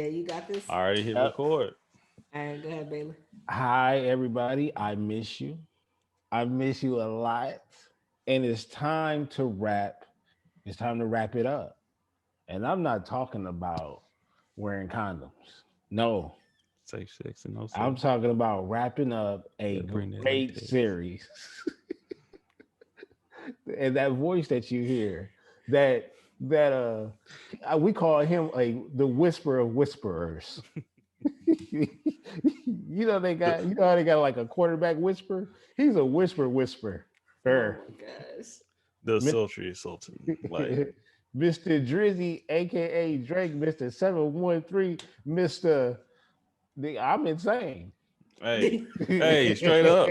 you got this. I already hit Yep. record. All right, go ahead, Baylor. Hi, everybody. I miss you. I miss you a lot. And it's time to wrap. It's time to wrap it up. And I'm not talking about wearing condoms. No, Safe sex and no I'm sex. talking about wrapping up a Gotta bring that great latex. series. And that voice that you hear, that we call him the whisper of whisperers. The, you know how they got like a quarterback whisper. He's a whisper. Oh my gosh. the Mi- sultry sultan. Like, Mr. Drizzy, aka Drake, Mr. 713, Mr. I'm insane. hey, hey, straight up,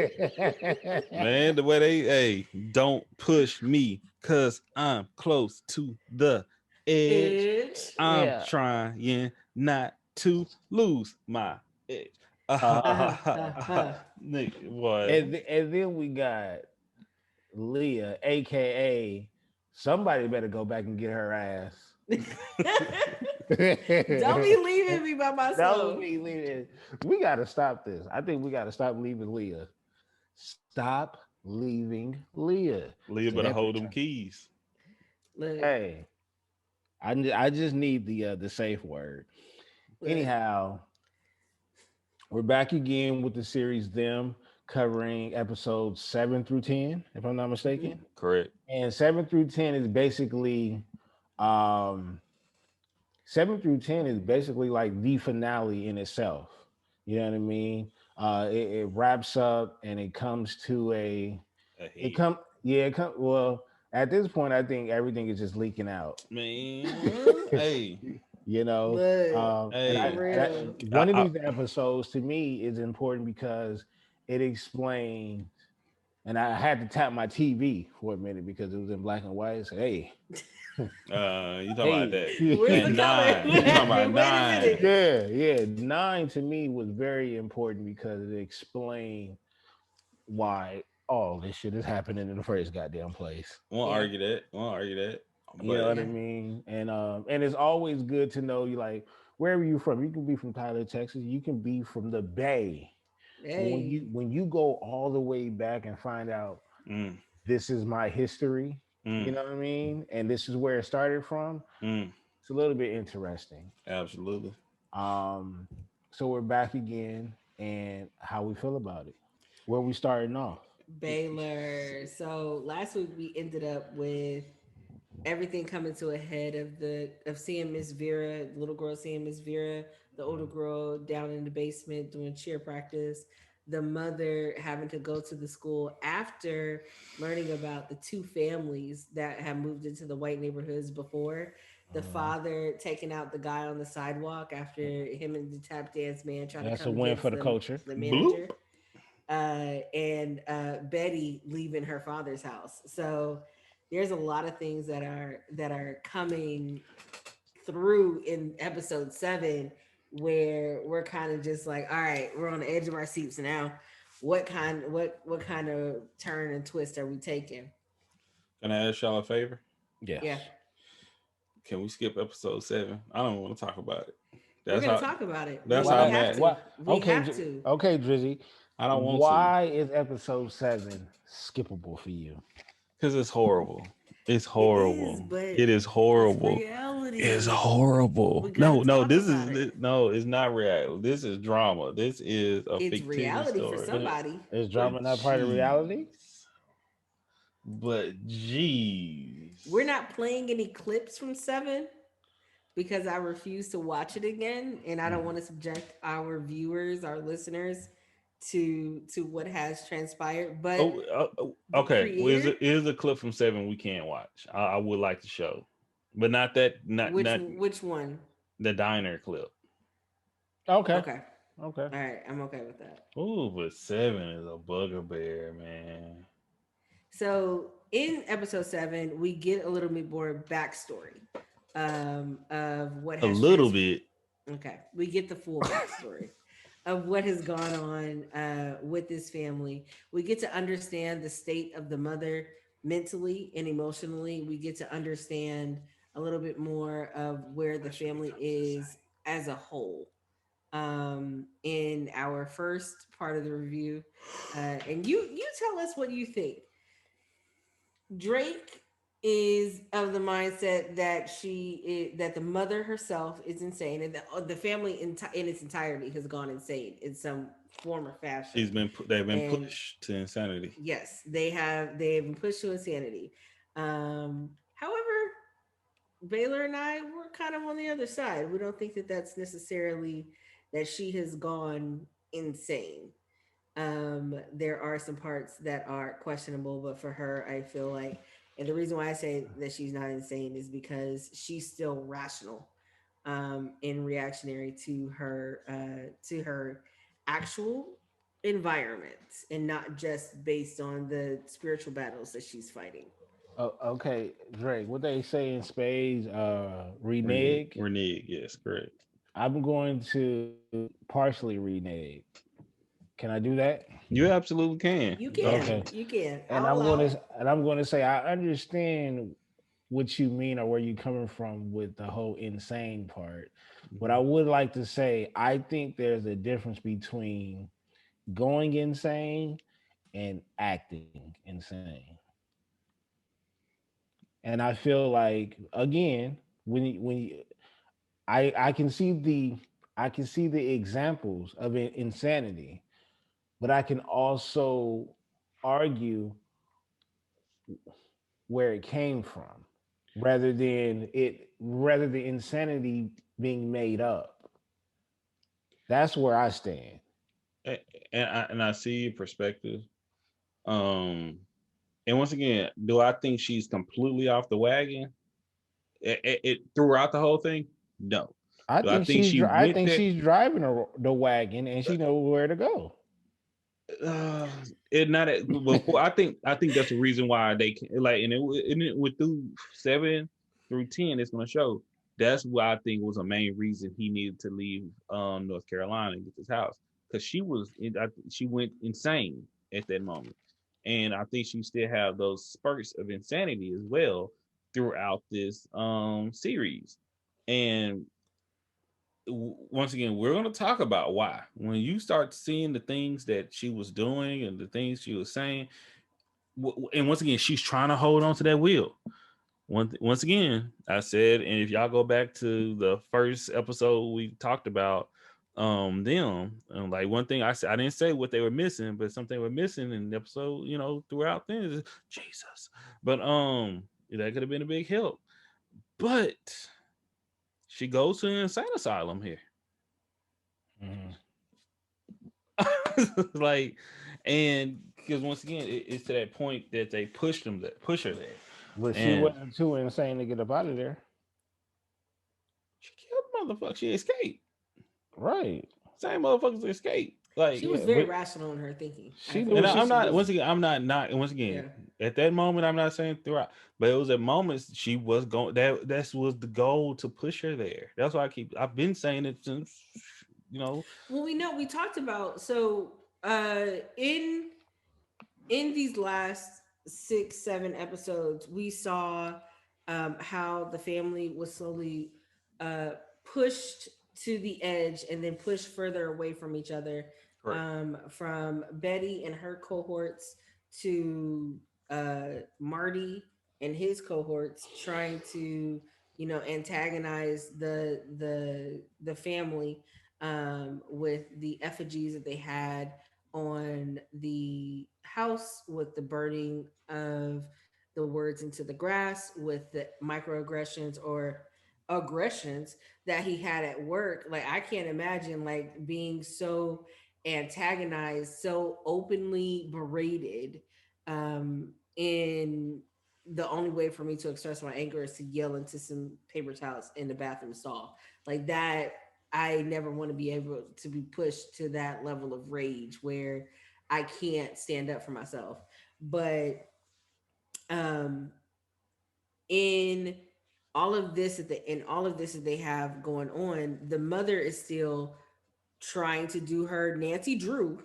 man. The way they, hey, don't push me, cause I'm close to the edge. Itch. I'm Yeah. trying not to lose my edge. Uh, uh, uh. Nigga, boy. And then we got Leah, aka somebody better go back and get her ass. Don't be leaving me by That was myself. me leaving. We got to stop this. I think we got to stop leaving Leah. Stop leaving Leah. Leah So better that hold them return. keys. Look, Hey, I just need the safe word. look. Anyhow, we're back again with the series Them, covering episodes 7 through 10, if I'm not Mhm. mistaken. Correct. And 7 through 10 is basically um 7 through 10 is basically like the finale in itself. You know what I mean? It wraps up and it comes to it Ahead. come yeah, it come well, at this point I think everything is just leaking out. Man, hey, You know, Look, and for hey. real. one of I, these episodes to me is important because it explains, and I had to tap my TV for a minute because it was in black and white. So, hey, you talking about hey, that? Where's That the color? nine. What You talking about happened? Wait a nine? minute. yeah. Nine to me was very important because it explained why all this shit is happening in the first goddamn place. Won't Yeah, argue that. Won't argue that. You know But what I yeah. mean? And it's always good to know you like wherever you from. You can be from Tyler, Texas. You can be from the Bay. But Hey. when you go all the way back and find out mm, this is my history, you mm, know what I mean? And this is where it started from, mm, it's a little bit interesting. absolutely. Um, so we're back again and how we feel about it. Where we starting off. Baylor. So last week we ended up with everything coming to a head of seeing Miss Vera, the little girl seeing Miss Vera, the older girl down in the basement doing cheer practice, the mother having to go to the school after learning about the two families that have moved into the white neighborhoods before. The Mhm. father taking out the guy on the sidewalk after him and the tap dance man try to That's a come win for against the culture. the Bloop. manager, and Betty leaving her father's house. So there's a lot of things that are coming through in episode 7 where we're kind of just like, all right, we're on the edge of our seats now. What kind of turn and twist are we taking? Can I ask y'all a favor? Yeah, Yes. Can we skip episode 7? I don't want to talk about it. we're That's gonna how. talk about it. That's We how Why? have mad. to. Why? We have to. Okay, Drizzy. I don't want to Why is episode 7 skippable for you? because it's horrible. It's It is, horrible. but It is it's horrible. It's reality. We horrible. gotta No, no, talk this about is it. no, it's not real. This is drama. This is a It's fictitious reality for story. Is, somebody. is But drama not part of reality? jeez. But We're jeez. not playing any clips from 7 because I refuse to watch it again, and I don't want Mhm. to subject our viewers, our listeners, to what has transpired. But the Okay. Well, creator, here's a clip from 7 we can't watch. I would like to show, but not that. Not which one? the diner clip. Okay. Okay, Okay. all right, I'm okay with that. Ooh, but 7 is a bugbear, man. So in episode 7, we get a little bit more backstory of what A has little trans. bit. Okay, we get the full backstory of what has gone on with this family. We get to understand the state of the mother mentally and emotionally. We get to understand a little bit more of where the family is as a whole. In our first part of the review, and you tell us what you think. Drake is of the mindset that that the mother herself is insane, and the family in its entirety has gone insane in some form or fashion. they've been And pushed to insanity. yes, they have been pushed to insanity. However, Baylor and I were kind of on the other side. We don't think that that's necessarily that she has gone insane. There are some parts that are questionable, but for her, I feel like, and the reason why I say that she's not insane is because she's still rational, in reactionary to her actual environment, and not just based on the spiritual battles that she's fighting. Okay, Drake. What they say in spades, renege. Renege, yes, correct. I'm going to partially renege. Can I do that? You absolutely can. You Go. can, Okay. you can. And I'll I'm allow going it. to say I understand what you mean or where you're coming from with the whole insane part. But I Mhm. would like to say I think there's a difference between going insane and acting insane. And I feel like again, I can see the examples of insanity, but I can also argue where it came from rather the insanity being made up. That's where I stand. A- and I see your perspective. Um, and once again, do I think she's completely off the wagon? It throughout the whole thing? No. Do I think she I went think there? she's driving the wagon and she knows where to go. Uh, it not at, well, I think that's the reason why they can like and it with through 7 through 10 it's gonna show that's why I think was a main reason he needed to leave North Carolina and get this house because she went insane at that moment, and I think she still have those spurts of insanity as well throughout this series, and once again, we're going to talk about why. When you start seeing the things that she was doing and the things she was saying, and once again, she's trying to hold on to that wheel. Once again, I said, and if y'all go back to the first episode we talked about them, and like one thing I said, I didn't say what they were missing, but something were missing in the episode, throughout things is Jesus. But that could have been a big help. But she goes to an insane asylum here. Mhm. Like, and because once again, it's to that point that they push her there, But she and wasn't too insane to get up out of there. she killed the motherfucker. She escaped. Right. Same motherfuckers escaped. Like, She was Yeah, very but rational in her thinking. I she knew feel what and like she I'm she not. was, Once again, I'm not. And once yeah. again, at that moment, I'm not saying throughout, but it was at moments she was going. That was the goal to push her there. That's why I've been saying it since. You know, Well, we know we talked about so in these last 6, 7 episodes, we saw how the family was slowly uh, pushed to the edge and then pushed further away from each other. correct. From Betty and her cohorts to Marty and his cohorts trying to, antagonize the family, with the effigies that they had on the house, with the burning of the words into the grass, with the microaggressions or aggressions that he had at work. Like, I can't imagine like being so antagonized, so openly berated, in the only way for me to express my anger is to yell into some paper towels in the bathroom stall. Like that, I never want to be able to be pushed to that level of rage where I can't stand up for myself. But um in all of this that they have going on, the mother is still trying to do her Nancy Drew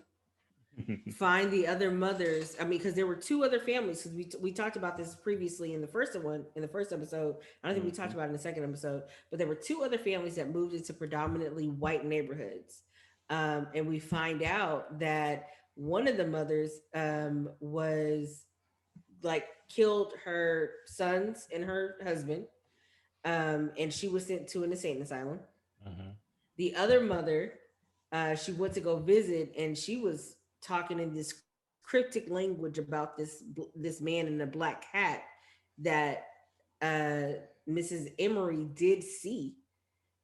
find the other mothers. I mean, because there were two other families. Because we talked about this previously in the first episode. I don't think we talked Mhm. about it in the second episode, but there were two other families that moved into predominantly white neighborhoods, and we find out that one of the mothers was like killed her sons and her husband, and she was sent to an insane asylum. Mhm. The other mother, she went to go visit, and she was talking in this cryptic language about this man in a black hat that uh, Mrs. Emery did see.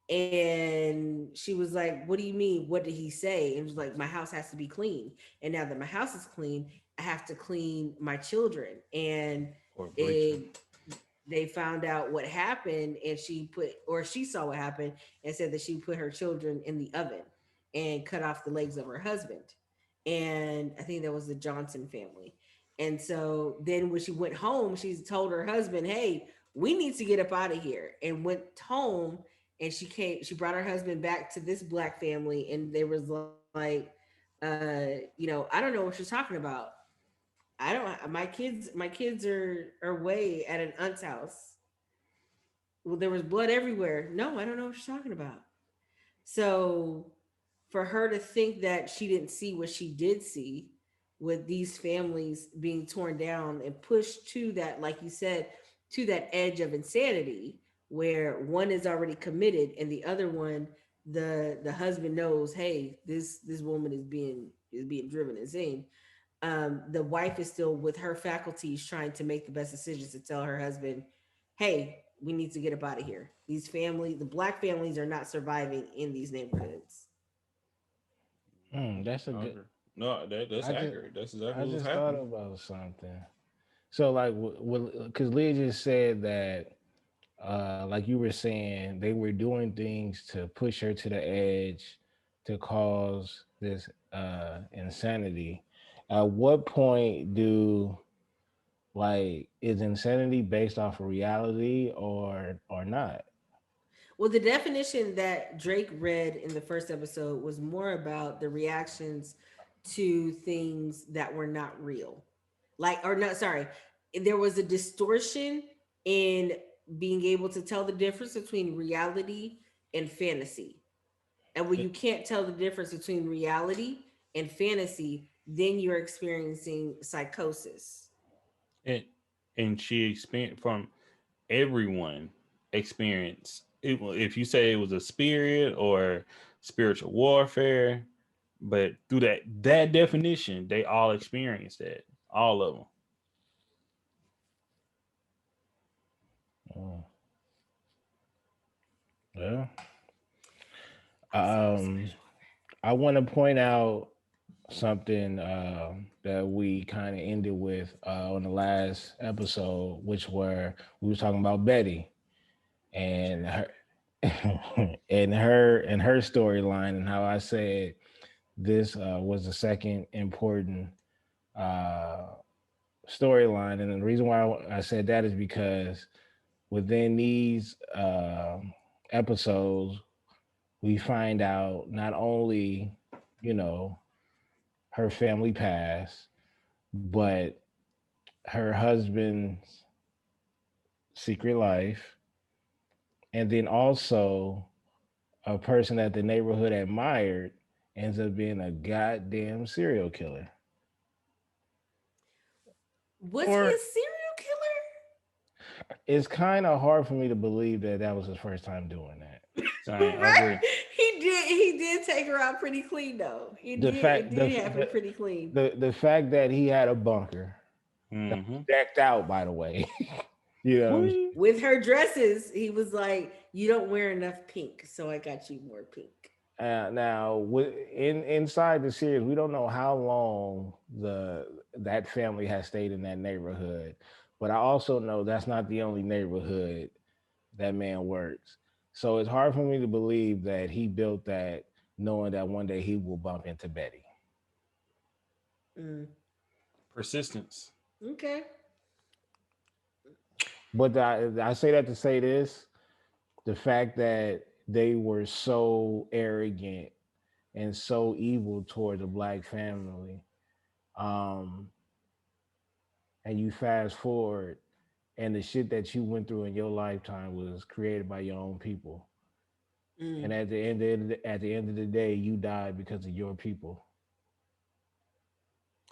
And she was like, "What do you mean? What did he say?" And it was like, "My house has to be clean, and now that my house is clean, I have to clean my children." And Or Rachel. it they found out what happened, and she saw what happened and said that she put her children in the oven and cut off the legs of her husband. And I think that was the Johnson family. And so then when she went home, she told her husband, "Hey, we need to get up out of here," and went home. And she brought her husband back to this black family, and they was like, I don't know what you're talking about. I don't. My kids are away at an aunt's house. Well, there was blood everywhere. No, I don't know what you're talking about. So for her to think that she didn't see what she did see with these families being torn down and pushed to that, like you said, to that edge of insanity, where one is already committed and the other one, the husband knows, hey, this woman is being driven insane. The wife is still with her faculties trying to make the best decisions to tell her husband, hey, we need to get up out of here. The black families are not surviving in these neighborhoods. That's a I good. agree. No, that's I just accurate. That's exactly I what's just thought happening. about something. So like, because Leah just said that, like you were saying, they were doing things to push her to the edge, to cause this insanity. At what point do like is insanity based off of reality or not? Well, the definition that Drake read in the first episode was more about the reactions to things that were not real. Like, or not, sorry, there was a distortion in being able to tell the difference between reality and fantasy. And when you can't tell the difference between reality and fantasy, then you're experiencing psychosis. And she experienced from everyone experience it, if you say it was a spirit or spiritual warfare, but through that definition, they all experienced that. All of them. Mm, yeah. I saw a Um, spiritual I want to point out something that we kind of ended with on the last episode, which were we was talking about Betty and her and her storyline, and how I said this was the second important uh, storyline. And the reason why I said that is because within these episodes, we find out not only, you know, her family past, but her husband's secret life, and then also a person that the neighborhood admired ends up being a goddamn serial killer. Was he Or a serial killer? It's kind of hard for me to believe that that was his first time doing that. saying, I Right? agree. He did take her out pretty clean though. The It fact, did happen pretty clean. the fact that he had a bunker Mm-hmm. decked out, by the way, you know. What? With her dresses, he was like, "You don't wear enough pink, so I got you more pink." Now, inside the series, we don't know how long that family has stayed in that neighborhood, but I also know that's not the only neighborhood that man works. So it's hard for me to believe that he built that knowing that one day he will bump into Betty. Mm, Persistence. okay. But I say that to say this: the fact that they were so arrogant and so evil toward the black family. um, and you fast forward, and the shit that you went through in your lifetime was created by your own people, and Mm. at the end of the day, you died because of your people,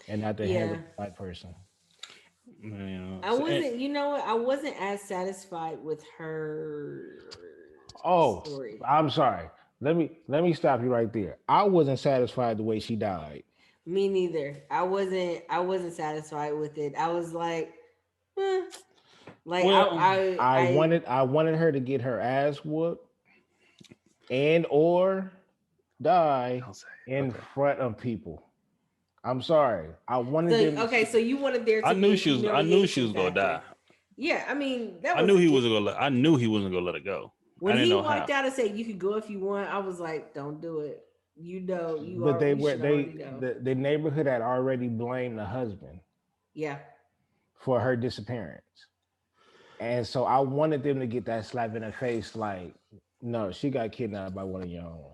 and at the hands Yeah. of a white person. Man, I wasn't, you know what? I wasn't as satisfied with her Oh, story. I'm sorry. Let me stop you right there. I wasn't satisfied the way she died. Me neither. I wasn't satisfied with it. I was like, eh. Like well, I wanted her to get her ass whooped and or die I'll say in okay. front of people. I'm sorry. I wanted so them to okay, see. so you wanted there I to be knew a she was. I knew she humiliation was gonna factor. die. Yeah, I mean, that I was knew he it. wasn't gonna. I knew he wasn't gonna let it go. I When didn't he know walked how. out and said you could go if you want, I was like, don't do it. You know, But they you were should already they know. the neighborhood had already blamed the husband Yeah. for her disappearance. And so I wanted them to get that slap in the face like, no, she got kidnapped by one of your own.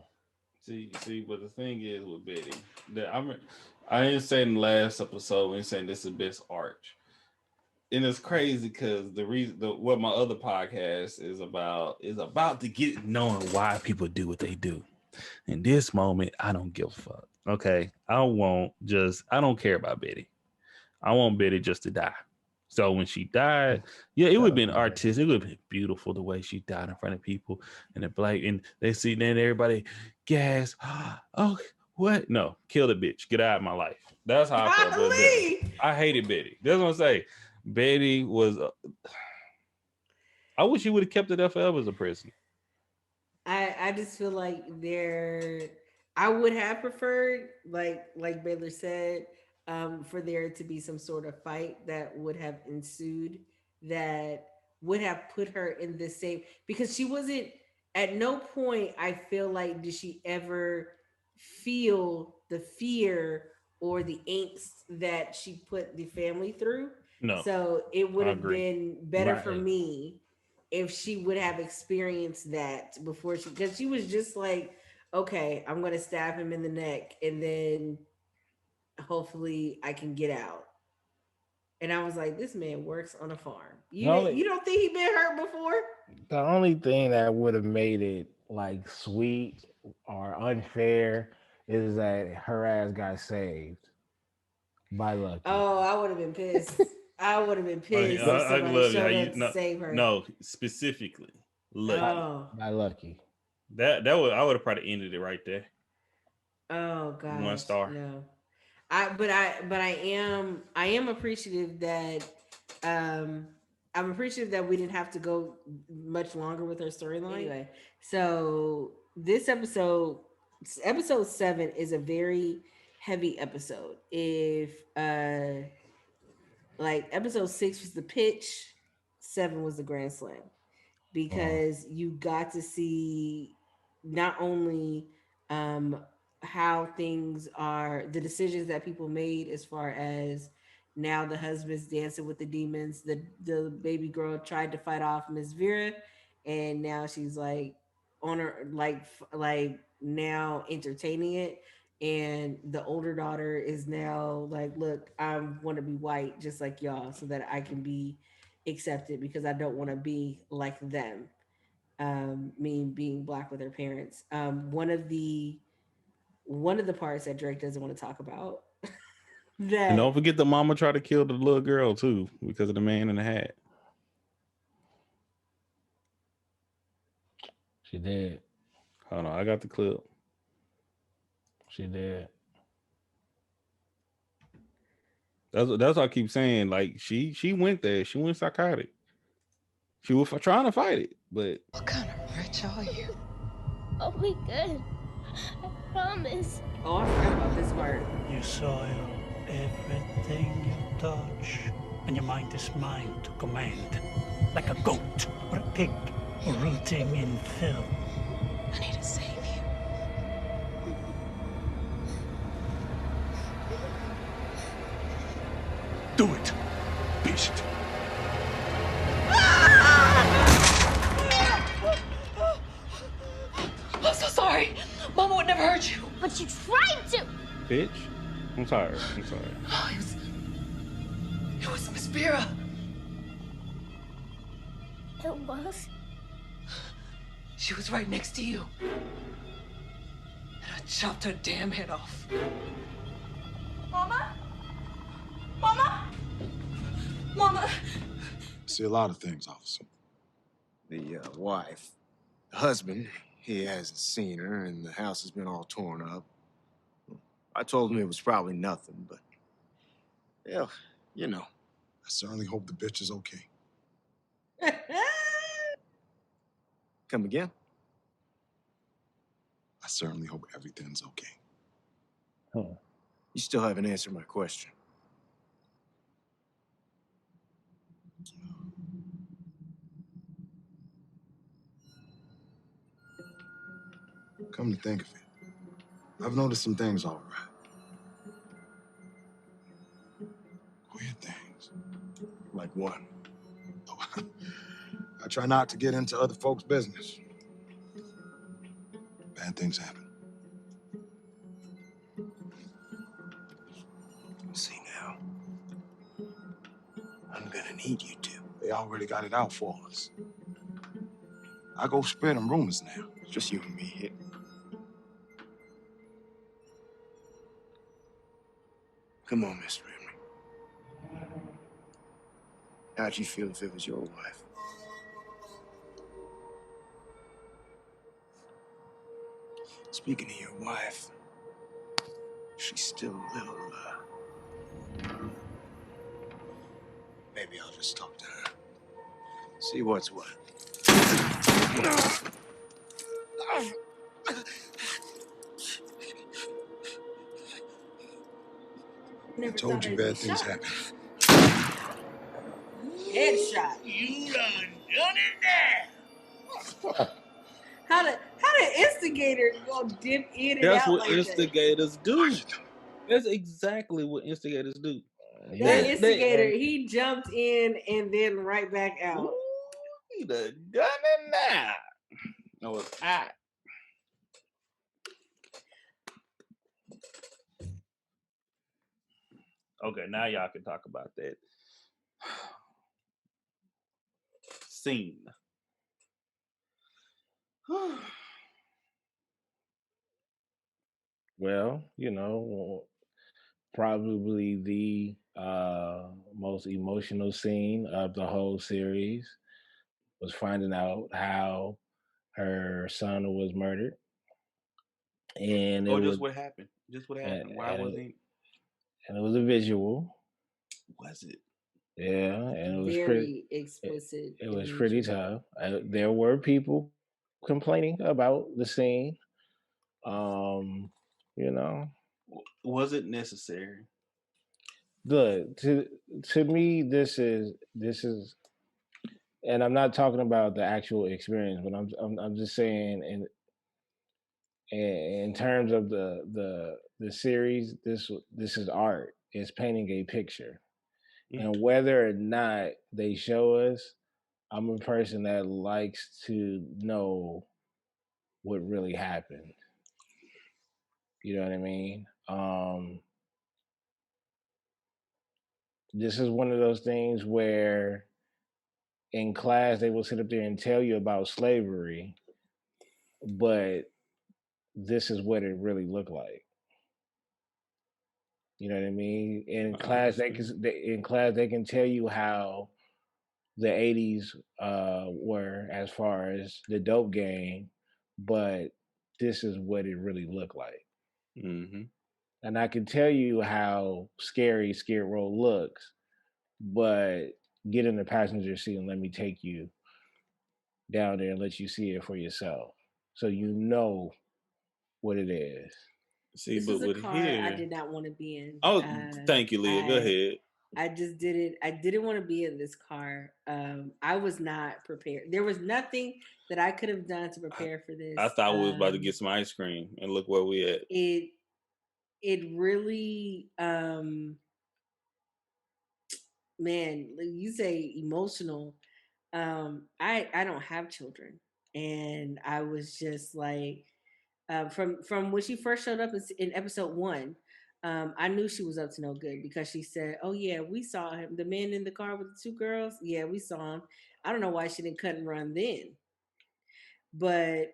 See, but the thing is with Betty, that I didn't say in the last episode when saying this is the best arch, and it's crazy because the reason, what my other podcast is about to get knowing why people do what they do. In this moment, I don't give a fuck. Okay, I don't care about Betty. I want Betty just to die. So when she died, yeah, it would have been artistic. It would have been beautiful the way she died in front of people and the black, and they see then everybody gas. Oh, what? No, kill the bitch. Get out of my life. That's how I felt about Betty. Golly! I hated Betty. That's what I'm saying. Betty was. I wish he would have kept it there forever as a prison. I just feel like I would have preferred, like Baylor said, for there to be some sort of fight that would have ensued, that would have put her in the same, because she wasn't, at no point I feel like did she ever feel the fear or the angst that she put the family through. No, So it would I have agree. been better for Right. me if she would have experienced that before she, because she was just like, okay, I'm gonna stab him in the neck and then hopefully I can get out. And I was like, this man works on a farm. The You only don't think he been hurt before? the only thing that would have made it like sweet or unfair is that her ass got saved by Lucky. Oh, I would have been pissed. I would have been I, pissed if I, I somebody love you. How showed you up to no save her. no specifically By, lucky. Oh, by Lucky. That would I would have probably ended it right there. oh One gosh, star. no. I am appreciative that um I'm appreciative that we didn't have to go much longer with our storyline. Anyway, so this episode 7 is a very heavy episode. If like episode 6 was the pitch, 7 was the grand slam, Oh, because you got to see not only um, how things are, the decisions that people made, as far as now the husband's dancing with the demons. The baby girl tried to fight off Miss Vera, and now she's like on her, like now entertaining it. And the older daughter is now like, look, I want to be white just like y'all so that I can be accepted, because I don't want to be like them. Me being black with her parents. One of the parts that Drake doesn't want to talk about And don't that, forget the mama tried to kill the little girl too because of the man in the hat. she did. Hold on, I got the clip. She did. That's what I keep saying. Like she went there. She went psychotic. She was trying to fight it, but What kind of rich are you? Oh, we good. I promise. oh, I forgot about this part. You soil everything you touch, and your mind is mine to command, like a goat or a pig rooting in filth. I need to save you. Do it, beast. I'm so sorry. Mama would never hurt you. But you tried to. bitch. I'm sorry. I'm sorry. Oh, it was Miss Vera. It was? She was right next to you. And I chopped her damn head off. Mama? Mama? Mama? See a lot of things, officer. The wife. The husband, he hasn't seen her, and the house has been all torn up. I told him it was probably nothing, but... Yeah, you know. I certainly hope the bitch is okay. Come again? I certainly hope everything's okay. Huh. You still haven't answered my question. Come to think of it, I've noticed some things all right. Weird things. Like what? Oh, I try not to get into other folks' business. Bad things happen. See now. I'm gonna need you to. They already got it out for us. I go spread them rumors now. It's just you and me here. Come on, Mr. Henry. How'd you feel if it was your wife? Speaking of your wife, she's still a little, maybe I'll just talk to her. See what's what. I told you bad things happen. Headshot. You done it now. How the instigator go dip in and That's out what like that? instigators do. That's exactly what instigators do. That Yeah. instigator, he jumped in and then right back out. Ooh, he done done it now. No, it's I. Okay, now y'all can talk about that scene. Well, probably the most emotional scene of the whole series was finding out how her son was murdered, and it Oh, just was what happened. Just what and, happened. Why and, was it, he? and it was a visual, Was it? yeah, and it was Very it, explicit. it and was pretty visual. tough. There were people complaining about the scene, um, you know. Was it necessary? Good to me, this is, and I'm not talking about the actual experience, but I'm just saying in terms of the series, this is art. It's painting a picture, Yeah. and whether or not they show us, I'm a person that likes to know what really happened. You know what I mean? This is one of those things where in class they will sit up there and tell you about slavery, but this is what it really looked like. You know what I mean? In I class, understand. they can tell you how the '80s were as far as the dope game, but this is what it really looked like. Mm-hmm. And I can tell you how scary Skid Row looks, but get in the passenger seat and let me take you down there and let you see it for yourself, so you know what it is. See, This but is a with car I here, did not want to be in. oh, thank you, Leah. Go I ahead. I just didn't. I didn't want to be in this car. I was not prepared. There was nothing that I could have done to prepare for I this. thought we was about to get some ice cream, and look where we at. It really, man. Like you say emotional. I don't have children, and I was just like, from when she first showed up in episode one. I knew she was up to no good because she said, "Oh yeah, we saw him. The man in the car with the two girls. Yeah, we saw him. I don't know why she didn't cut and run then, but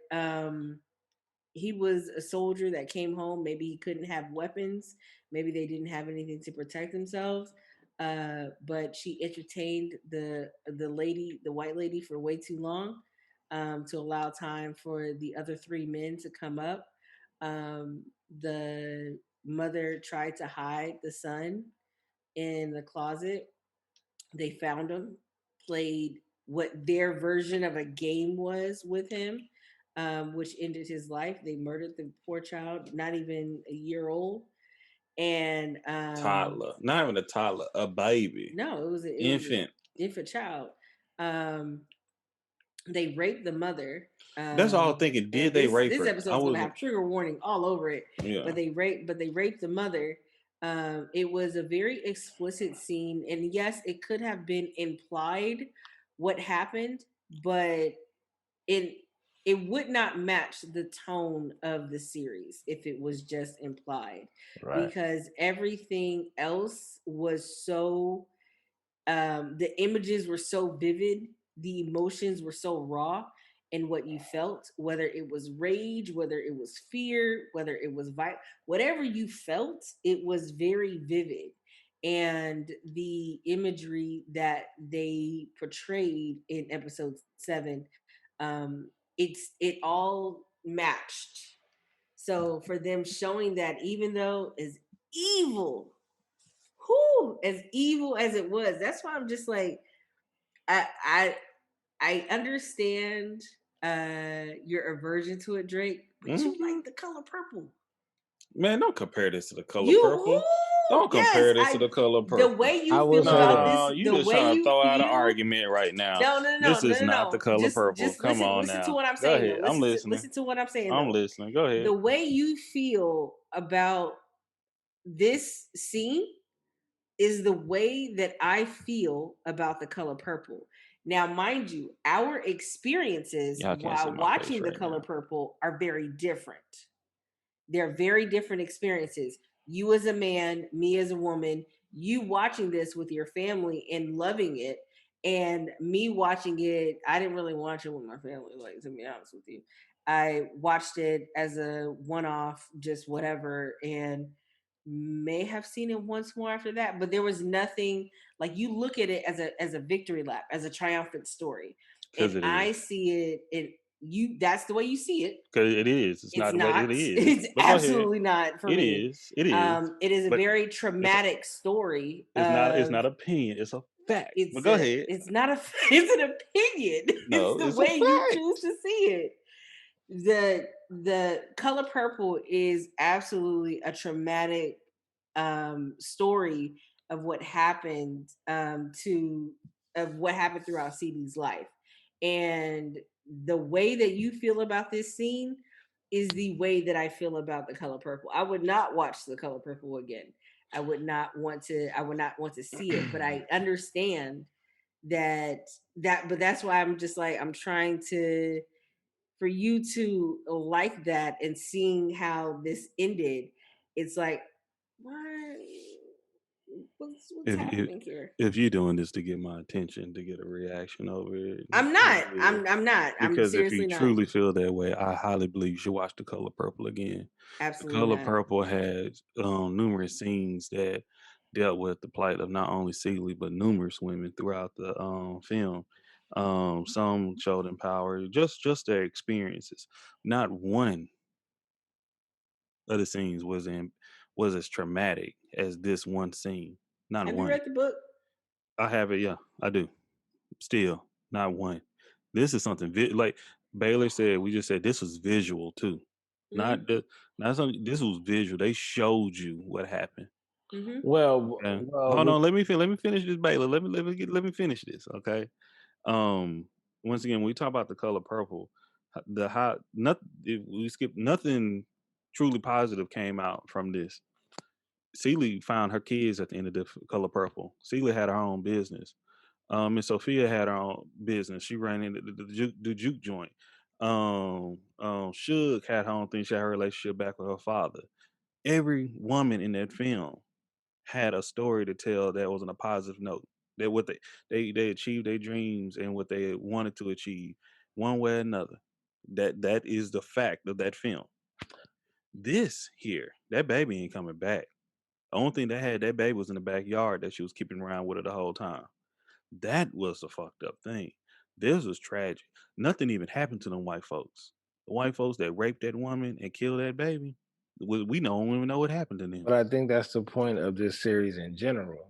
he was a soldier that came home. Maybe he couldn't have weapons. Maybe they didn't have anything to protect themselves. But she entertained the lady, the white lady, for way too long to allow time for the other three men to come up. Um, the mother tried to hide the son in the closet. They found him, played what their version of a game was with him, which ended his life. They murdered the poor child, not even a year old, and Toddler, not even a toddler, a baby, no, it was an infant. infant child. Um, they raped the mother. That's all I'm thinking. Did And they this rape this her? I episode's gonna was, have trigger warning all over it. yeah. But they raped the mother. It was a very explicit scene, and yes, it could have been implied what happened, but it it would not match the tone of the series if it was just implied, Right. because everything else was so the images were so vivid, the emotions were so raw in what you felt, whether it was rage, whether it was fear, whether it was whatever you felt, it was very vivid. And the imagery that they portrayed in episode 7, it all matched. So for them showing that, even though as evil, as evil as it was, that's why I'm just like, I I I understand your aversion to it, Drake, but you Hmm. like the color purple. Man, don't compare this to the color You purple. Don't yes, compare this to the color the purple. way I you will feel say about this. this, No, you the just way trying to you throw out an feel. argument right now. No, no, no, This no, no, is no, not the no. color purple. Just Come on listen to now. what I'm Go saying ahead. though. I'm listening. Listen to what I'm saying I'm though. listening. Go ahead. The way you feel about this scene is the way that I feel about the color purple. Now, mind you, our experiences Y'all can't see while my face watching the right color now. purple are very different. They're very different experiences. You as a man, me as a woman, you watching this with your family and loving it, and me watching it, I didn't really watch it with my family, like, to be honest with you. I watched it as a one off, just whatever, and may have seen it once more after that, but there was nothing like, you look at it as a victory lap, as a triumphant story. Because And it I is. see it in you, that's the way you see it. Because it is. It's It's not the way it not. is. It's But go ahead. absolutely not for It me. is. It is. It is a But very it's traumatic story it's of not opinion. It's a fact. But it's go a ahead. it's not a it's an opinion. It's No, the it's a way you fact. choose to see it. The color purple is absolutely a traumatic story of what happened to of what happened throughout CD's life. And the way that you feel about this scene is the way that I feel about the color purple. I would not watch the color purple again. I would not want to see it, but I understand but that's why I'm just like, I'm trying to, for you to like that and seeing how this ended, it's like, why, what's If if happening here? if you're doing this to get my attention, to get a reaction over it, I'm not. yeah. I'm not. I'm Because if you seriously not. truly feel that way, I highly believe you should watch The Color Purple again. The Absolutely Color not. Purple has numerous scenes that dealt with the plight of not only Celie but numerous women throughout the film. Some showed them power, just their experiences. Not one of the scenes was as traumatic as this one scene. Not Have you one. read the book? I have it. Yeah, I do. Still, not one. This is something like Baylor said. We just said this was visual too, Mm-hmm. not the not something. This was visual. They showed you what happened. Mm-hmm. Okay, Well, hold with on. Let me finish this, Baylor. Let me finish this. Okay. Um. Once again, when we talk about The Color Purple, the how not if we skip nothing truly positive came out from this. Celie found her kids at the end of Color Purple. Celie had her own business. Miss Sophia had her own business. She ran into the juke joint. Suge had her own thing. She had her relationship back with her father. Every woman in that film had a story to tell that was on a positive note. That what they achieved their dreams and what they wanted to achieve one way or another. That is the fact of that film. This here, that baby ain't coming back. The only thing that had that baby was in the backyard that she was keeping around with her the whole time. That was a fucked up thing. This was tragic. Nothing even happened to them white folks. The white folks that raped that woman and killed that baby, we don't even know what happened to them. But I think that's the point of this series in general.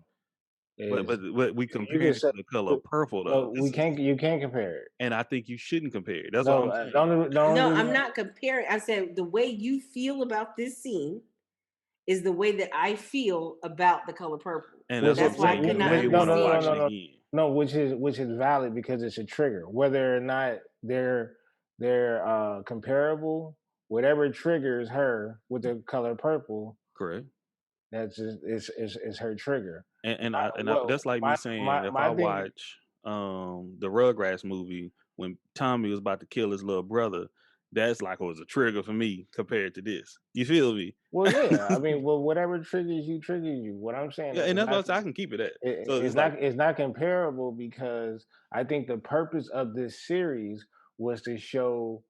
But Is but we you can comparing say to the color purple though. no, This we is, can't. You can't compare it. and I think you shouldn't compare it. That's what No, I'm saying. the only No, reason I'm not comparing. I said the way you feel about this scene is the way that I feel about the color purple. And that's which what is I'm That's why I saying. You could not may no, want to no, no, watch no, it understand. no, again. no, which is valid because it's a trigger. Whether or not they're comparable, whatever triggers her with the color purple, Correct. that's just is her trigger. And Well, that's like me saying if I my thing. watch the Rugrats movie when Tommy was about to kill his little brother, that's like it was a trigger for me compared to this. You feel me? Well, yeah, I mean, well, whatever triggers you, triggers you. What I'm saying Yeah, and is that's what not I say, I can keep it at. So it's it's like not comparable because I think the purpose of this series was to show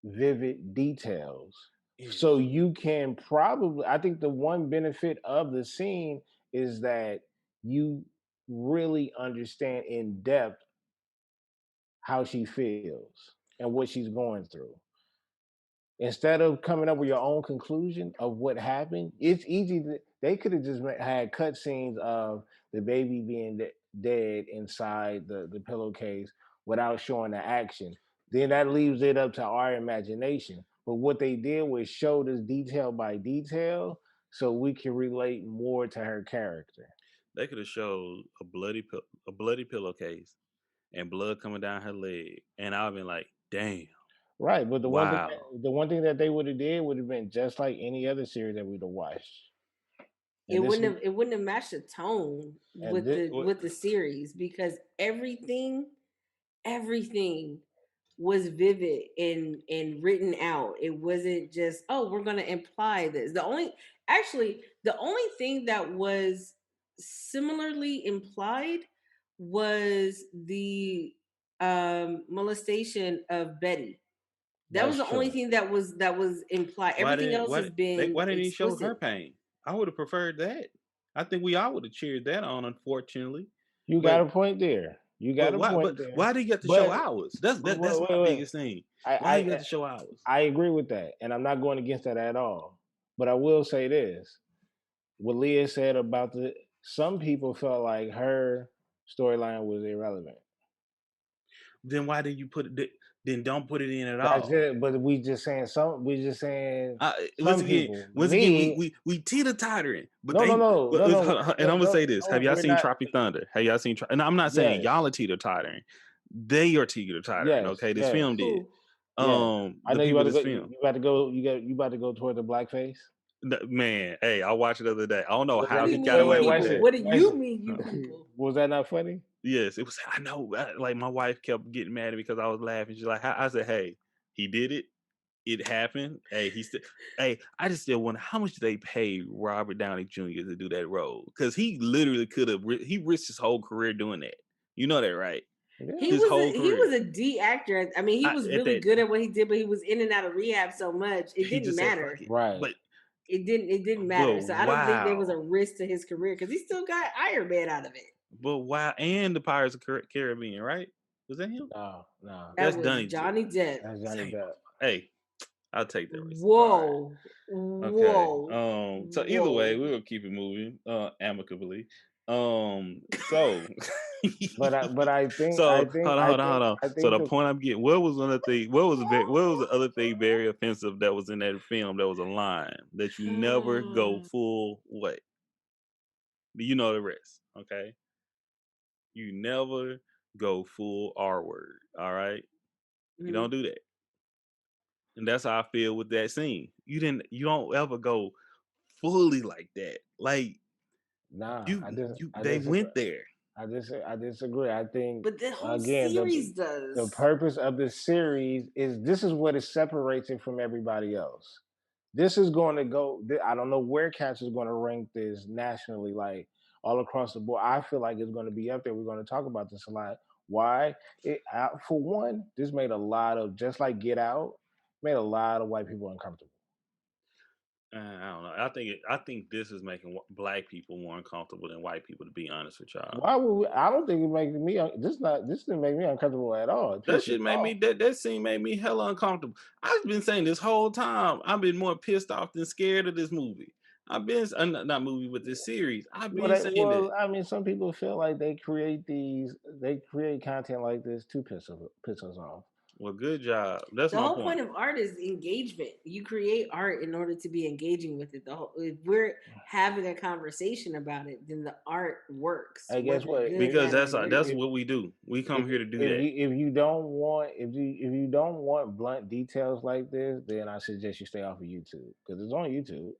vivid details. yeah, So you can probably I think the one benefit of the scene is that you really understand in depth how she feels and what she's going through. Instead of coming up with your own conclusion of what happened, it's easy to, they could have just had cut scenes of the baby being dead inside the pillowcase without showing the action. Then that leaves it up to our imagination. But what they did was show this detail by detail so we can relate more to her character. they could have showed a bloody pillowcase and blood coming down her leg, and I've been like, damn, Right, but wow. the one thing that they would have did would have been just like any other series that we'd have watched. It And this wouldn't is have it wouldn't have matched the tone and with this, the What? with the series because everything was vivid and written out. It wasn't just, oh, we're gonna imply this. The only thing that was similarly implied was the molestation of Betty. That was that's the only true. thing that was implied. Everything else has been Why didn't he show her explicit. pain? I would have preferred that. I think we all would have cheered that on, unfortunately. You got But a point there. You got a point there. why did he get to show But ours? That's wait, my wait, wait. biggest thing. I, Why he I got to show ours? I agree with that, and I'm not going against that at all. But I will say this: what Leah said about the some people felt like her storyline was irrelevant. Then why did you put it? Then don't put it in at That's all. it. But we just saying some. We just saying Once some again, people. we Me, we teeter tottering, but no, no, they. no, But no, no, and I'm no, gonna no, say this: no. have y'all We're seen not. Tropic Thunder? Have y'all seen? And I'm not saying Yes, y'all are teeter tottering. They are teeter tottering. yes, Okay, this yes, film did. Who? yes. I The know you people about of to this go. film. You about to go. You about to go toward the blackface. Man, hey, I watched it the other day. I don't know Was What how do that you he mean, got you away wait? with Watch people? that. it. What do Watch you it. mean, you people? Was that not funny? Yes, it was. I know. Like my wife kept getting mad at me because I was laughing. She's like, I said, hey, he did it. It happened. Hey, he still. Hey, I just still wonder how much they paid Robert Downey Jr. to do that role because he literally could have. He risked his whole career doing that. You know that, right? Yeah. His whole He career. was a D actor. I mean, he was At really that, good at what he did, but he was in and out of rehab so much it he didn't just said, "Fuck matter. it." Right. But It didn't but matter. So I don't think there was wow. a risk to his career because he still got Iron Man out of it. But wow, and the Pirates of Caribbean, right? Was that him? No, no. That That's was Donnie. Johnny Depp. That's Johnny Same. Depp. Hey, I'll take that race. All right. Whoa, Okay. whoa, So either way, whoa. we'll keep it moving, amicably. So But so hold on, hold on. I So think the the point I'm getting, what was another thing? What was the other thing very offensive that was in that film? That was a line that you never go full what? You know the rest. Okay. You never go full R word. All right. You Mhm. don't do that. And that's how I feel with that scene. You don't ever go fully like that. Like nah. I they disagree. went there. I disagree. I think But the whole again series the does. purpose of the series is this is what it separates it from everybody else. this is going to go. I don't know where Cats is going to rank this nationally, like all across the board. I feel like it's going to be up there. We're going to talk about this a lot. Why? For one, this made a lot of, just like Get Out, made a lot of white people uncomfortable. I don't know. I think this is making black people more uncomfortable than white people. To be honest with y'all, Why would we? I don't think it makes me. This didn't make me uncomfortable at all. It that pissed me shit made off. me that scene made me hella uncomfortable. I've been saying this whole time. I've been more pissed off than scared of this movie. I've been not movie, but this series. I've been saying that. I mean, some people feel like they create content like this to piss us off. Well, good job. That's The my whole point. point of art is engagement. You create art in order to be engaging with it. If we're having a conversation about it, then the art works. Hey, guess what? Because that's what we do. We come here to do that. If you don't want blunt details like this, then I suggest you stay off of YouTube because it's on YouTube.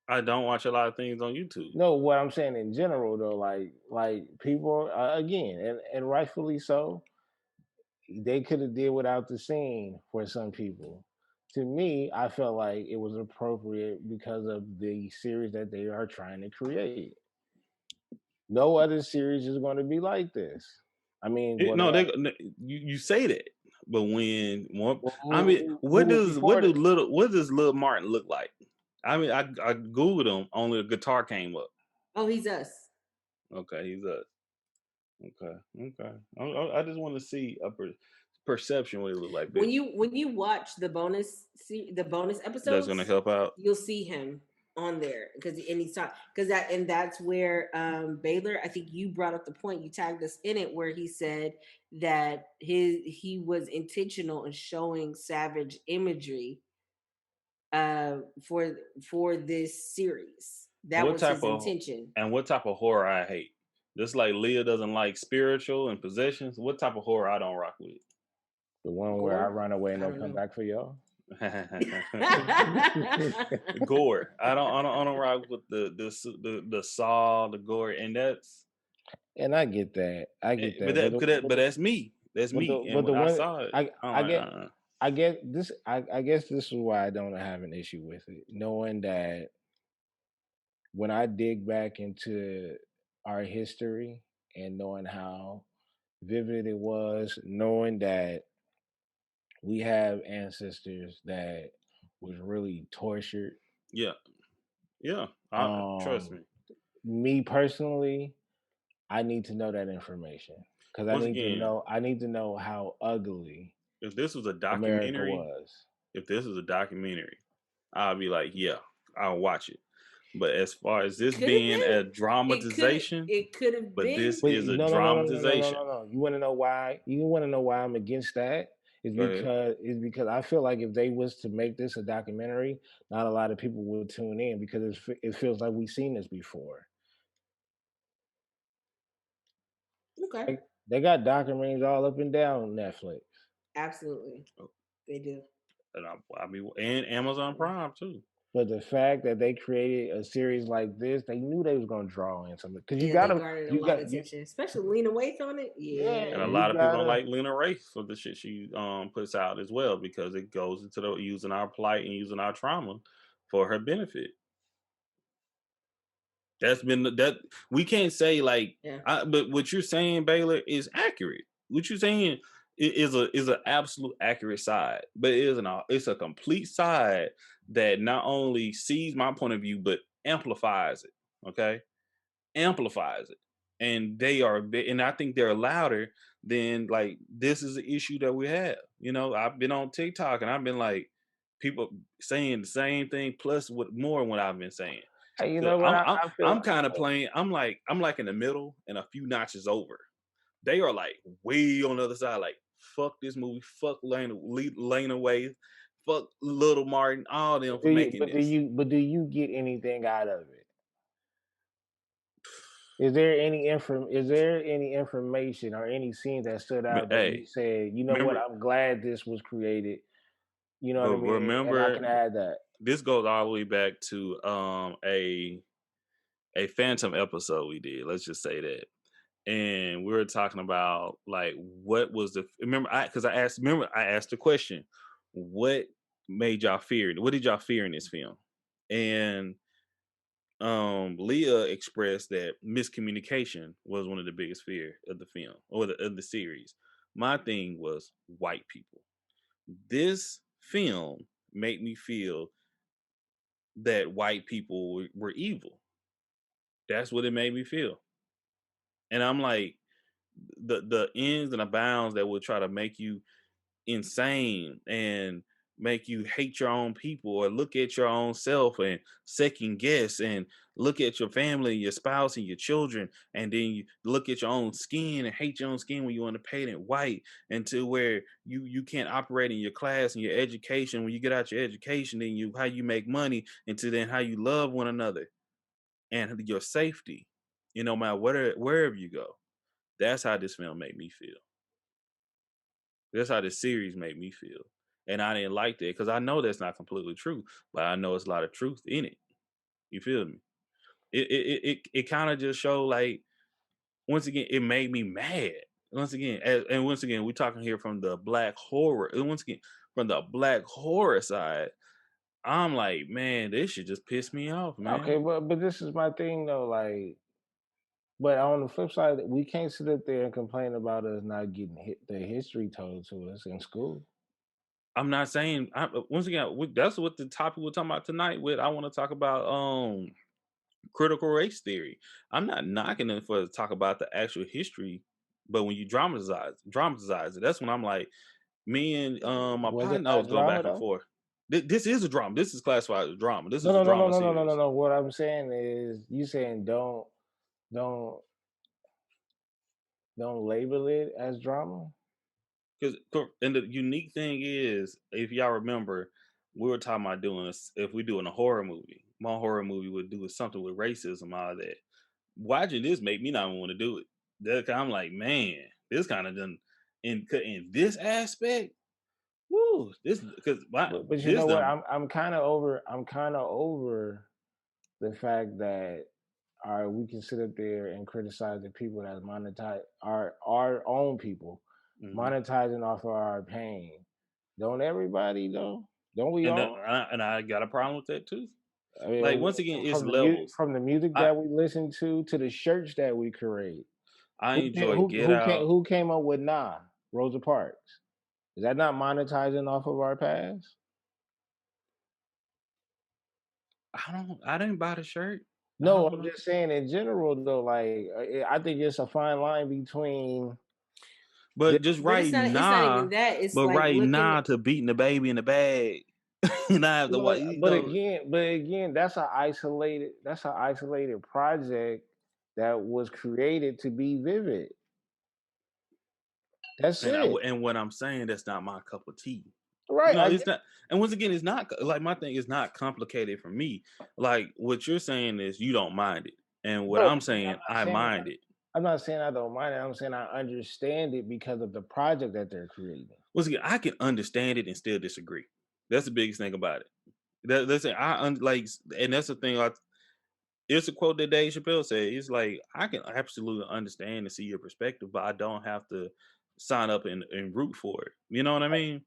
I don't watch a lot of things on YouTube. No, what I'm saying in general though, like people again, and rightfully so, they could have did without the scene for some people. To me, I felt like it was appropriate because of the series that they are trying to create. No other series is going to be like this. I mean, you say that, but when what does Little Martin look like? I mean, I googled him, only a guitar came up. Oh, he's us. Okay, he's us. Okay. I just want to see a perception what he look like. When you watch the bonus episodes, that's gonna help out. You'll see him on there because he's talking that's where Baylor. I think you brought up the point. You tagged us in it where he said that he was intentional in showing savage imagery for this series. That was his intention. And what type of horror I hate? Just like Leah doesn't like spiritual and possessions. What type of horror I don't rock with? The one where I run away and don't come back for y'all. Gore. I don't rock with the saw, the gore, and that's. And I get that. But that's me. That's me. And when I saw it, I guess this is why I don't have an issue with it, knowing that when I dig back into our history and knowing how vivid it was, knowing that we have ancestors that was really tortured. Yeah. Trust me. Me personally, I need to know that information because I need to know how ugly. If this was a documentary, I'd be like, yeah, I'll watch it. But as far as this being a dramatization, it could have been. But this is a dramatization. No. You want to know why? You want to know why I'm against that? It's because I feel like if they was to make this a documentary, not a lot of people would tune in because it feels like we've seen this before. Okay. They got documentaries all up and down Netflix. Absolutely, they do. And Amazon Prime too. But the fact that they created a series like this, they knew they was gonna draw in something because they garnered a lot of attention, especially Lena Waithe on it. Yeah, and a lot of people don't like Lena Waithe for the shit she puts out as well because it goes into using our plight and using our trauma for her benefit. That's been that we can't say like, but what you're saying, Baylor, is accurate. What you're saying is an absolute accurate side, but it's a complete side that not only sees my point of view but amplifies it. Okay, amplifies it, and and I think they're louder than like this is an issue that we have. You know, I've been on TikTok and I've been like people saying the same thing plus with more than what I've been saying. Hey, you know what? I'm kind of playing. I'm like in the middle and a few notches over. They are like way on the other side. Like fuck this movie. Fuck Lena Waithe. Fuck Little Martin. All them for making this. Do you get anything out of it? Is there any information or any scenes that stood out that you said, you know what? I'm glad this was created. You know what I mean? Remember, and I can add that. This goes all the way back to a Phantom episode we did. Let's just say that, and we were talking about like what was I asked the question, what made y'all fear? What did y'all fear in this film? And Leah expressed that miscommunication was one of the biggest fear of the film or of the series. My thing was white people. This film made me feel that white people were evil. That's what it made me feel. And I'm like, the ins and the bounds that would try to make you insane and make you hate your own people or look at your own self and second guess and look at your family, your spouse, and your children, and then you look at your own skin and hate your own skin when you want to paint it white, until where you can't operate in your class and your education. When you get out your education, then you how you make money, into then how you love one another and your safety. No matter wherever you go. That's how this film made me feel. That's how this series made me feel. And I didn't like that because I know that's not completely true, but I know there's a lot of truth in it. You feel me? It kind of just showed, like, once again, it made me mad. Once again, and once again, we're talking here from the black horror. And once again, from the black horror side, I'm like, man, this should just piss me off, man. Okay, but this is my thing though, like, but on the flip side, we can't sit up there and complain about us not getting the history told to us in school. I'm not saying. Once again, that's what the topic we're talking about tonight. With I want to talk about critical race theory. I'm not knocking it for to talk about the actual history, but when you dramatize it, that's when I'm like, me and my Was it partner not always go drama back and though? forth. This is a drama. This is classified as drama. This No, is a no, no, no, drama no, no, no, no, series. no. What I'm saying is, you saying don't label it as drama. Because and the unique thing is, if y'all remember, we were talking about doing this. If we're doing a horror movie, my horror movie would do something with racism, all that. Watching this make me not want to do it. I'm like, man, this kind of done in this aspect. Woo, this because But you this know what? done. I'm kind of over the fact that, all right, we can sit up there and criticize the people that monetize our own people, monetizing off of our pain. Don't everybody though? Don't we And all? I got a problem with that too. I mean, Like, once again, it's levels. from the music I that we listen to the shirts that we create. I enjoy Get Out. Who came up with Nah, Rosa Parks? Is that not monetizing off of our past? I didn't buy the shirt. I No, don't I'm know. just saying in general though. Like, I think it's a fine line between. But just But right it's not now, even that. It's but like right looking. now to beating the baby in the bag. And I have to watch. But again, that's an isolated project that was created to be vivid. That's it. And what I'm saying, that's not my cup of tea. Right. I It's not. And once again, it's not like my thing is not complicated for me. Like, what you're saying is you don't mind it, and what no, I'm saying, I mind it. I'm not saying I don't mind it. I'm saying I understand it because of the project that they're creating. Once again, I can understand it and still disagree. That's the biggest thing about it. That's it. Like, and that's the thing. It's a quote that Dave Chappelle said. He's like, I can absolutely understand and see your perspective, but I don't have to sign up and root for it. You know what I mean?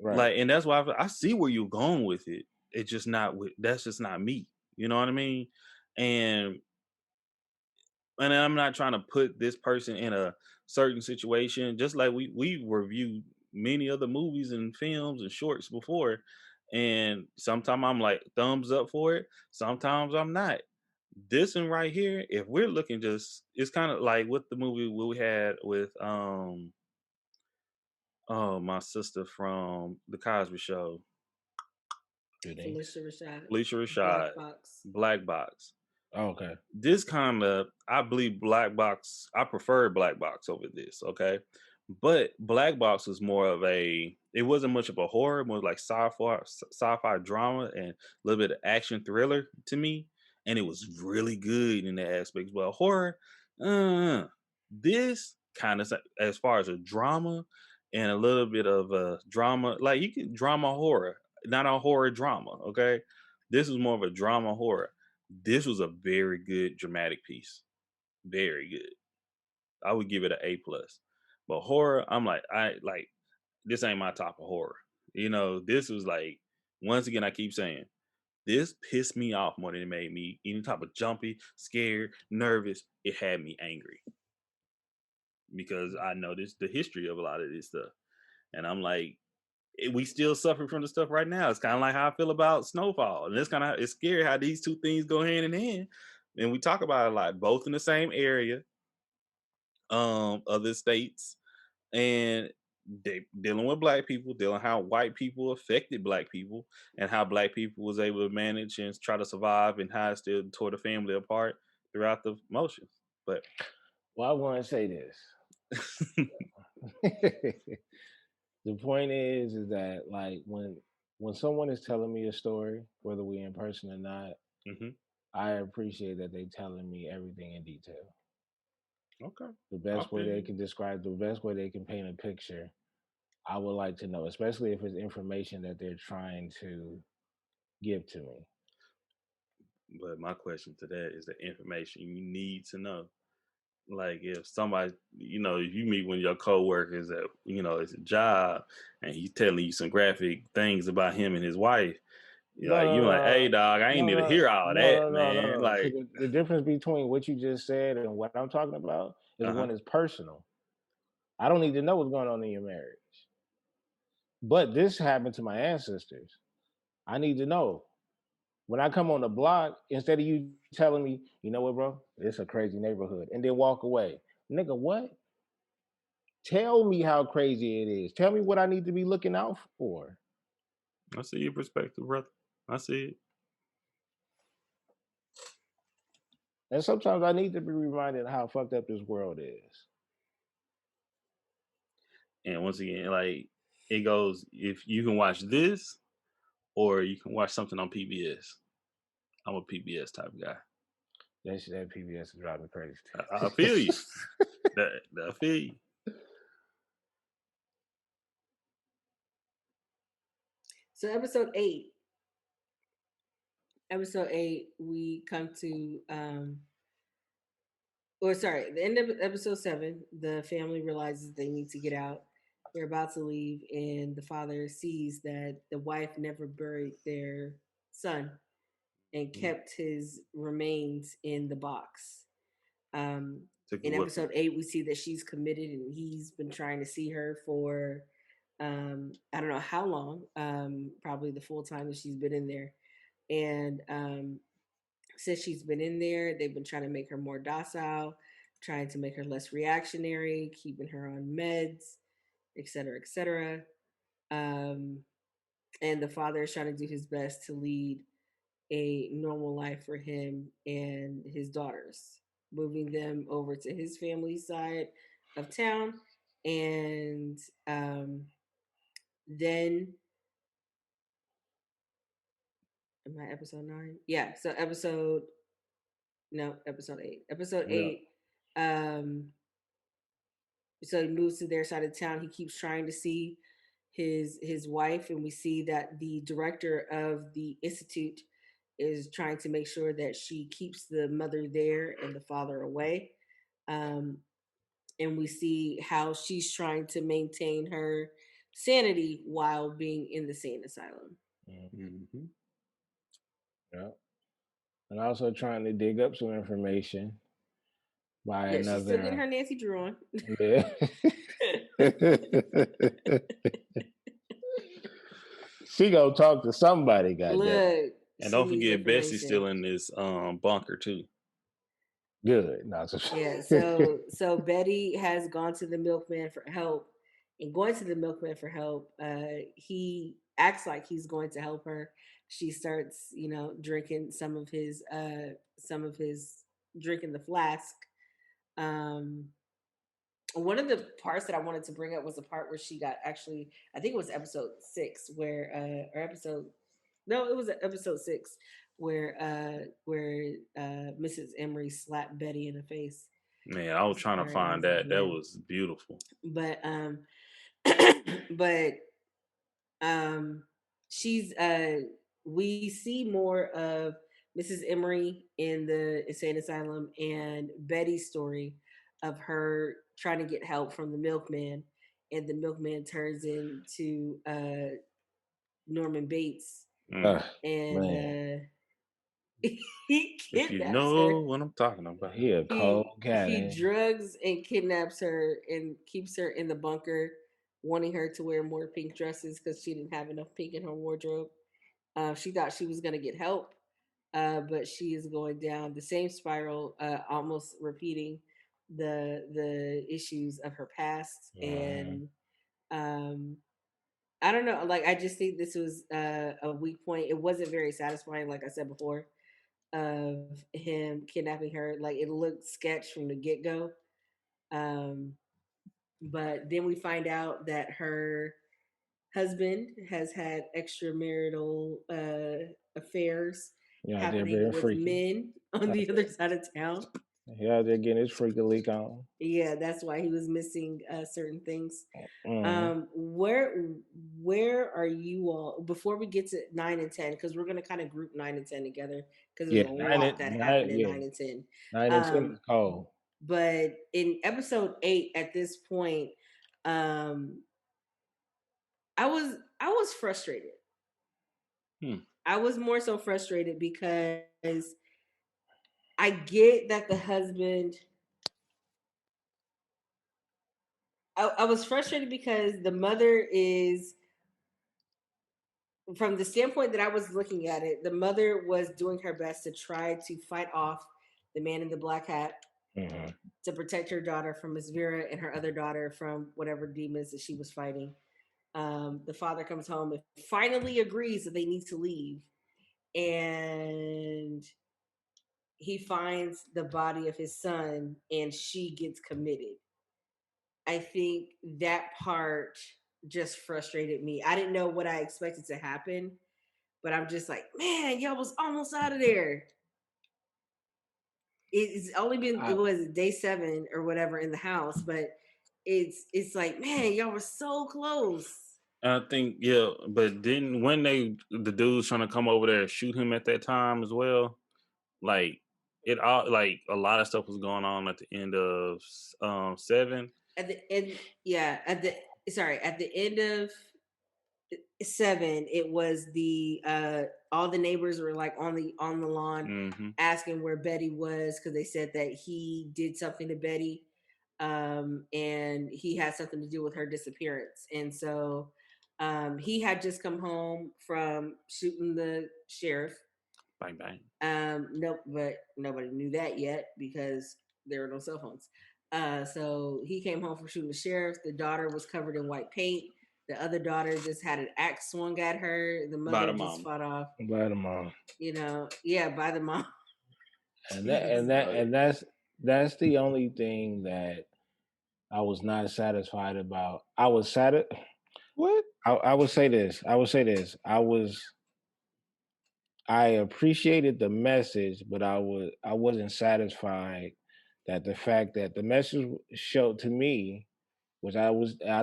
Right. Like, and that's why I see where you're going with it. It's just not that's just not me. You know what I mean? And I'm not trying to put this person in a certain situation. Just like we reviewed many other movies and films and shorts before, and sometimes I'm like thumbs up for it. Sometimes I'm not. This one right here, if we're looking, just it's kind of like what the movie we had with oh, my sister from the Cosby Show, Felicia Rashad. Felicia Rashad, Black Box. Black Box. Oh, okay. This kind of, I believe Black Box, I prefer Black Box over this, okay? But Black Box was more of it wasn't much of a horror, more like sci-fi drama and a little bit of action thriller to me. And it was really good in that aspect. But horror, this kind of, as far as a drama and a little bit of a drama, like you can drama horror, not a horror drama, okay? This was more of a drama horror. This was a very good dramatic piece. Very good. I would give it an A plus. But horror, I'm like, I like this ain't my type of horror. This was like Once again, I keep saying this pissed me off more than it made me any type of jumpy, scared, nervous. It had me angry because I noticed the history of a lot of this stuff, and I'm like, we still suffer from the stuff right now. It's kind of like how I feel about snowfall, and it's scary how these two things go hand in hand. And we talk about it a lot, both in the same area, other states, and they dealing with black people, dealing how white people affected black people, and how black people was able to manage and try to survive, and how it still tore the family apart throughout the motions. But Well, I want to say this. The point is that like when someone is telling me a story, whether we in person or not, mhm. I appreciate that they telling me everything in detail. Okay, The I best way feel they you. can describe, the best way they can paint a picture. I would like to know, especially if it's information that they're trying to give to me. But my question to that is the information you need to know. Like if somebody, if you meet one of your coworkers at, it's a job, and he's telling you some graphic things about him and his wife, No, you're like, hey, no, dog, I ain't no, need to no, hear all no, that, no, no, no, man. no. See, Like, the difference between what you just said and what I'm talking about is uh huh, one is personal. I don't need to know what's going on in your marriage. But this happened to my ancestors. I need to know. When I come on the block, instead of you telling me, you know what, bro, it's a crazy neighborhood, and then walk away. Nigga, what? Tell me how crazy it is. Tell me what I need to be looking out for. I see your perspective, brother. I see it. And sometimes I need to be reminded how fucked up this world is. And once again, like it goes, if you can watch this or you can watch something on PBS. I'm a PBS type of guy. That PBS is driving me crazy. I feel you. I feel you. So episode 8, we come to or sorry, the end of episode 7, the family realizes they need to get out. They're about to leave, and the father sees that the wife never buried their son and Mhm. kept his remains in the box. Um, Took it in with him. episode 8, we see that she's committed, and he's been trying to see her for I don't know how long, probably the full time that she's been in there. And since she's been in there, they've been trying to make her more docile, trying to make her less reactionary, keeping her on meds, et cetera, et cetera. Um, and the father is trying to do his best to lead a normal life for him and his daughters, moving them over to his family side of town. And then, am I episode 9? Yeah, so episode 8. Episode Yeah. 8, um, so he moves to their side of town. He keeps trying to see his wife, and we see that the director of the institute is trying to make sure that she keeps the mother there and the father away. Um, and we see how she's trying to maintain her sanity while being in the sane asylum. Mm-hmm. Yeah. And also trying to dig up some information by Yeah, she's still getting another. her Nancy Drew on. Yeah. She go talk to somebody, goddamn. Look, And she don't needs forget Bessie's still information. in this bunker too. Good. No, it's Yeah, so Betty has gone to the milkman for help, and going to the milkman for help, he acts like he's going to help her. She starts, drinking some of his drinking the flask. Um, One of the parts that I wanted to bring up was the part where she got actually, I think it was episode 6, where or episode, no, it was episode 6 where Mrs. Emery slapped Betty in the face. Man, I was trying to Her and find that. That was beautiful. but but um she's we see more of Mrs. Emery in the insane asylum, and Betty's story of her trying to get help from the milkman, and the milkman turns into Norman Bates, Mm. and Man, he If you kidnaps her. know what I'm talking about. he a cold cat. He Ain't drugs and kidnaps her and keeps her in the bunker, wanting her to wear more pink dresses because she didn't have enough pink in her wardrobe. She thought she was going to get help, but she is going down the same spiral, almost repeating the issues of her past. And um, I don't know, like I just think this was a weak point. It wasn't very satisfying, like I said before, of him kidnapping her. Like it looked sketch from the get go. Um, but then we find out that her husband has had extramarital affairs you out there happening being with freaky. men on the other side of town. He out there getting his freaky leak on. Yeah, that's why he was missing certain things. Mm-hmm. Where are you all before we get to 9 and 10? Because we're gonna kind of group 9 and 10 together because there's Yeah, a lot that happened in yeah, 9 and 10. 9 and 10 Um, is cold. but in episode 8, at this point, um, I was frustrated. Hmm. I was more so frustrated because I get that the husband. I was frustrated because the mother is, from the standpoint that I was looking at it, the mother was doing her best to try to fight off the man in the black hat Mm-hmm. to protect her daughter from Miss Vera and her other daughter from whatever demons that she was fighting. The father comes home and finally agrees that they need to leave, and he finds the body of his son, and she gets committed. I think that part just frustrated me. I didn't know what I expected to happen, but I'm just like, man, y'all was almost out of there. It's only been, it I, was day 7 or whatever in the house, but it's like, man, y'all were so close. I think yeah, but then when the dudes trying to come over there and shoot him at that time as well, like it all like a lot of stuff was going on at the end of 7. At the end, yeah, at the end of 7, it was the all the neighbors were like on the lawn Mm-hmm. asking where Betty was because they said that he did something to Betty, and he had something to do with her disappearance. And so he had just come home from shooting the sheriff. Bang bang. Nope, but nobody knew that yet because there were no cell phones. So he came home from shooting the sheriff. The daughter was covered in white paint. The other daughter just had an axe swung at her. The By mother the just mom. fought off. by the mom. Yeah, by the mom. And that Jesus. and that and that's the only thing that I was not satisfied about. I was What? I would say this. I would say this. I appreciated the message, but I wasn't satisfied that the fact that the message showed to me, which I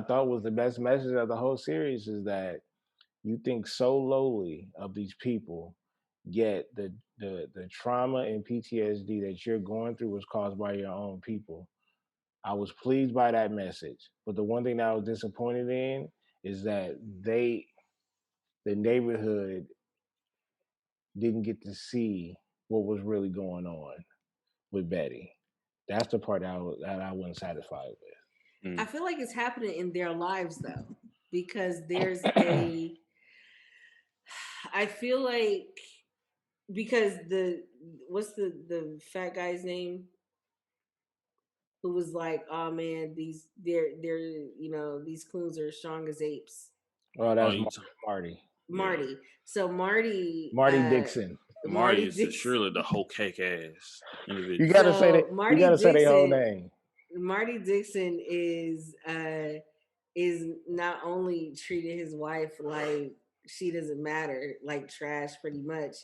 thought was the best message of the whole series, is that you think so lowly of these people, yet the trauma and PTSD that you're going through was caused by your own people. I was pleased by that message, but the one thing that I was disappointed in is that the neighborhood didn't get to see what was really going on with Betty. That's the part that I wasn't satisfied I Mm. feel like it's happening in their lives though, because there's a. I feel like because the what's the fat guy's name who was like, oh man, they're these coons are as strong as apes. with. Oh, Oh, that's you Marty. yeah. Marty. So Marty, Marty Dixon. Marty Marty is Dixon. surely the whole cake ass You individual. gotta say that. So You Marty gotta say their whole Dixon, name. Marty Dixon is not only treated his wife like she doesn't matter, like trash, pretty much.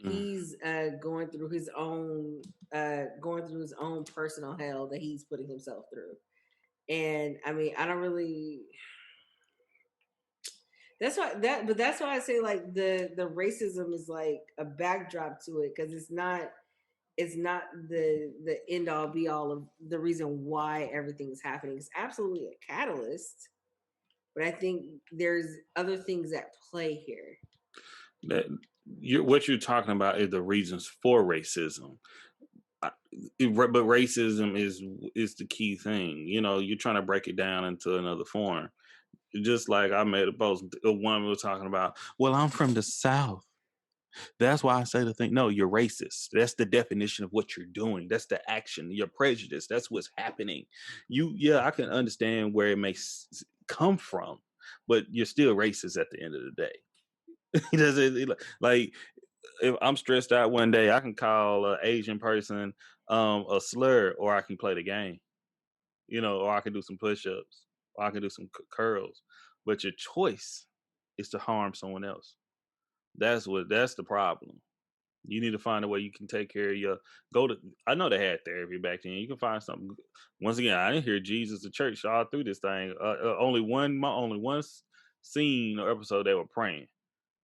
Mm. He's going through his own personal hell that he's putting himself through. And I mean, I don't really. That's why I say like the racism is like a backdrop to it because it's not the end all be all of the reason why everything's happening. It's absolutely a catalyst, but I think there's other things at play here. That what you're talking about is the reasons for racism. But racism is the key thing. You know, you're trying to break it down into another form. Just like I made a post, a woman was talking about, well, I'm from the South. That's why I say the thing. No, you're racist. That's the definition of what you're doing. That's the action. You're prejudiced. That's what's happening. Yeah, I can understand where it may come from, but you're still racist at the end of the day. He doesn't like. If I'm stressed out one day, I can call an Asian person a slur, or I can play the game. You know, or I can do some push-ups, or I can do some curls. But your choice is to harm someone else. That's the problem. You need to find a way you can take care of your I know they had therapy back then. You can find something. Once again, I didn't hear Jesus at church all through this thing. Only one scene or episode they were praying,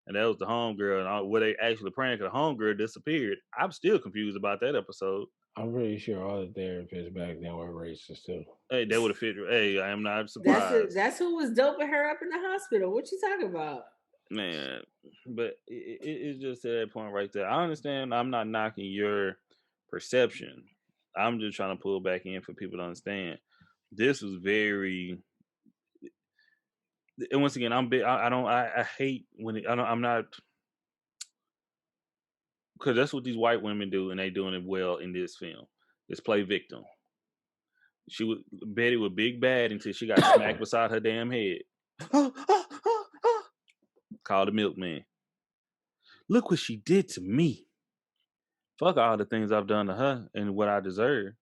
and that was the homegirl. And where they actually praying because the homegirl disappeared. I'm still confused about that episode. I'm pretty sure all the therapists back then were racist too. Hey, that would have fit. Hey, I am not surprised. That's who was doping her up in the hospital. What you talking about? Man, but it's just at that point right there. I understand. I'm not knocking your perception. I'm just trying to pull back in for people to understand. This was very. And once again, I'm big. I hate when I'm not, because that's what these white women do, and they doing it well in this film. Just play victim. Betty was big bad until she got smacked beside her damn head. Called the milkman. Look what she did to me. Fuck all the things I've done to her and what I deserve.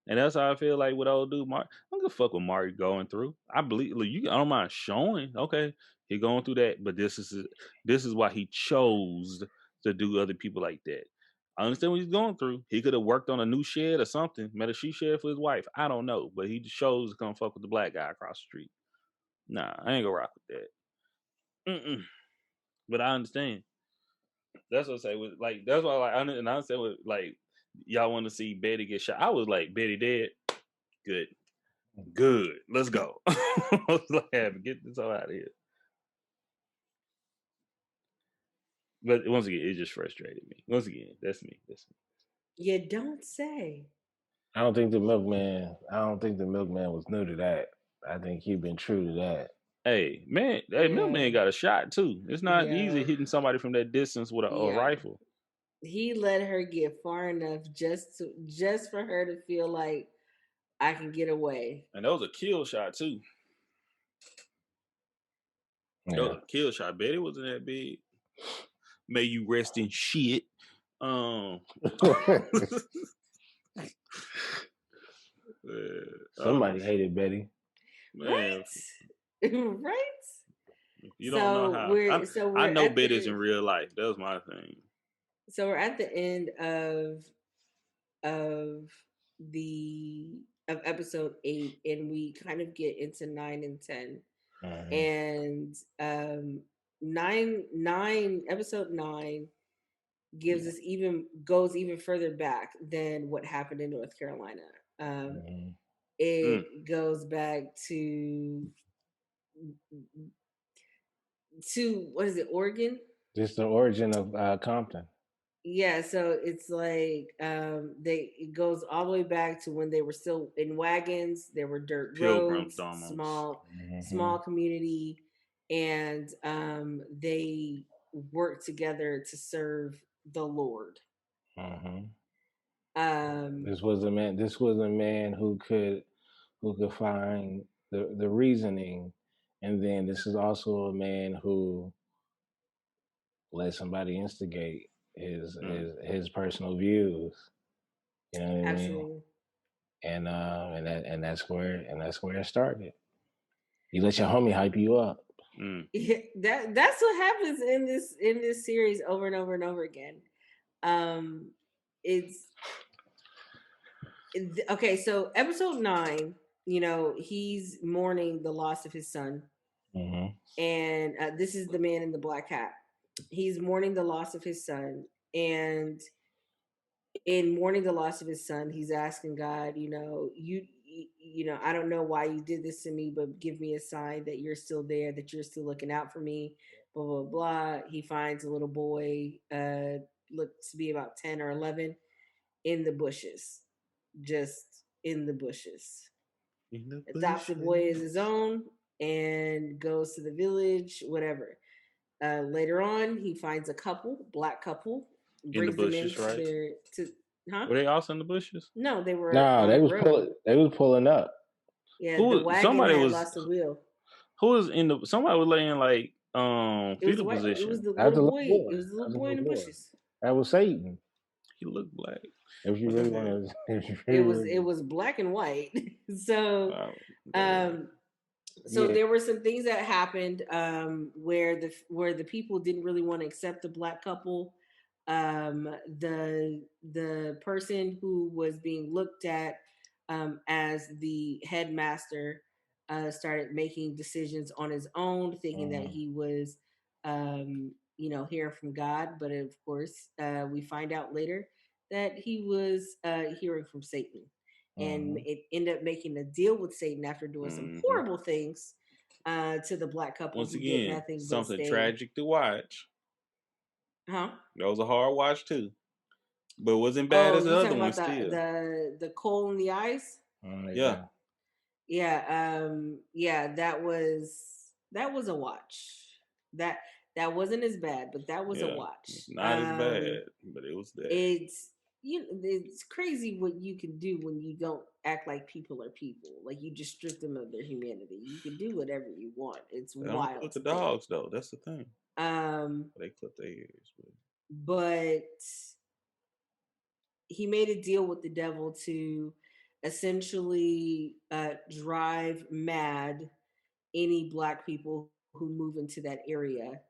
And that's how I feel like with old dude Mark. I don't give a fuck what Mark going through. I believe I don't mind showing. Okay, he going through that, but this is why he chose to do other people like that. I understand what he's going through. He could have worked on a new shed or something, made a she shed for his wife. I don't know, but he chose to come fuck with the black guy across the street. Nah, I ain't gonna rock with that. But I understand. That's what I say. Like that's why I understand what like y'all want to see Betty get shot. I was like, Betty dead. Good. Let's go. Let's get this all out of here. But once again, it just frustrated me. Once again, that's me. You don't say. I don't think the milkman was new to that. I think he'd been true to that. Hey, man, milkman got a shot too. It's not easy hitting somebody from that distance with a rifle. He let her get far enough just for her to feel like I can get away. And that was a kill shot too. Yeah. That was a kill shot. Betty wasn't that big. May you rest in shit. Somebody hated Betty. Man. Right? You don't know how. I know Betty's in real life. That was my thing. So we're at the end of episode 8, and we kind of get into 9 and 10. And episode 9 gives us goes even further back than what happened in North Carolina. It goes back to what is it, Oregon? Just the origin of Compton. Yeah, so it's like it goes all the way back to when they were still in wagons. There were dirt roads, small community, and they worked together to serve the Lord. This was a man who could find the reasoning, and then this is also a man who let somebody instigate his personal views. You know what I mean? And that's where it started. You let your homie hype you up. Yeah, that's what happens in this series over and over and over again. It's okay. So episode 9, he's mourning the loss of his son, and this is the man in the black hat. He's mourning the loss of his son, and in mourning the loss of his son, he's asking God, I don't know why you did this to me, but give me a sign that you're still there, that you're still looking out for me, blah, blah, blah. He finds a little boy, looks to be about 10 or 11, in the bushes, just in the bushes. Adopts the boy as his own and goes to the village, whatever. Later on, he finds a couple, black couple, In the brings them bushes, into right? huh? Were they also in the bushes? No, they were No, on they the was road. pulling up. Yeah, the Who? wagon Somebody had was. lost the wheel. Who was in the? Somebody was laying like It was the fetal white. It was position. the That's little a little boy. boy. It was the little That's a boy in little the boy. bushes. That was Satan. He looked black. If you What the really hell? want to, if you It really, was really, it was black and white. So, Wow. um, so yeah. there were some things that happened where the people didn't really want to accept the black couple. The person who was being looked at as the headmaster started making decisions on his own, thinking that he was hearing from God, but of course we find out later that he was hearing from Satan, and it ended up making a deal with Satan after doing some horrible things to the black couple Once who get again, nothing but something stay. tragic to watch. Huh? That was a hard watch too, but it wasn't bad Oh, as the you other talking one. about Still, the coal in the eyes? yeah. Yeah, that was a watch. That that wasn't as bad, but that was a Yeah, watch. not as bad, but it was there. It's crazy what you can do when you don't act like people are people. Like, you just strip them of their humanity. You can do whatever you want. It's They don't wild clip the to think. dogs though. That's the thing. They clip their ears. But he made a deal with the devil to essentially drive mad any black people who move into that area,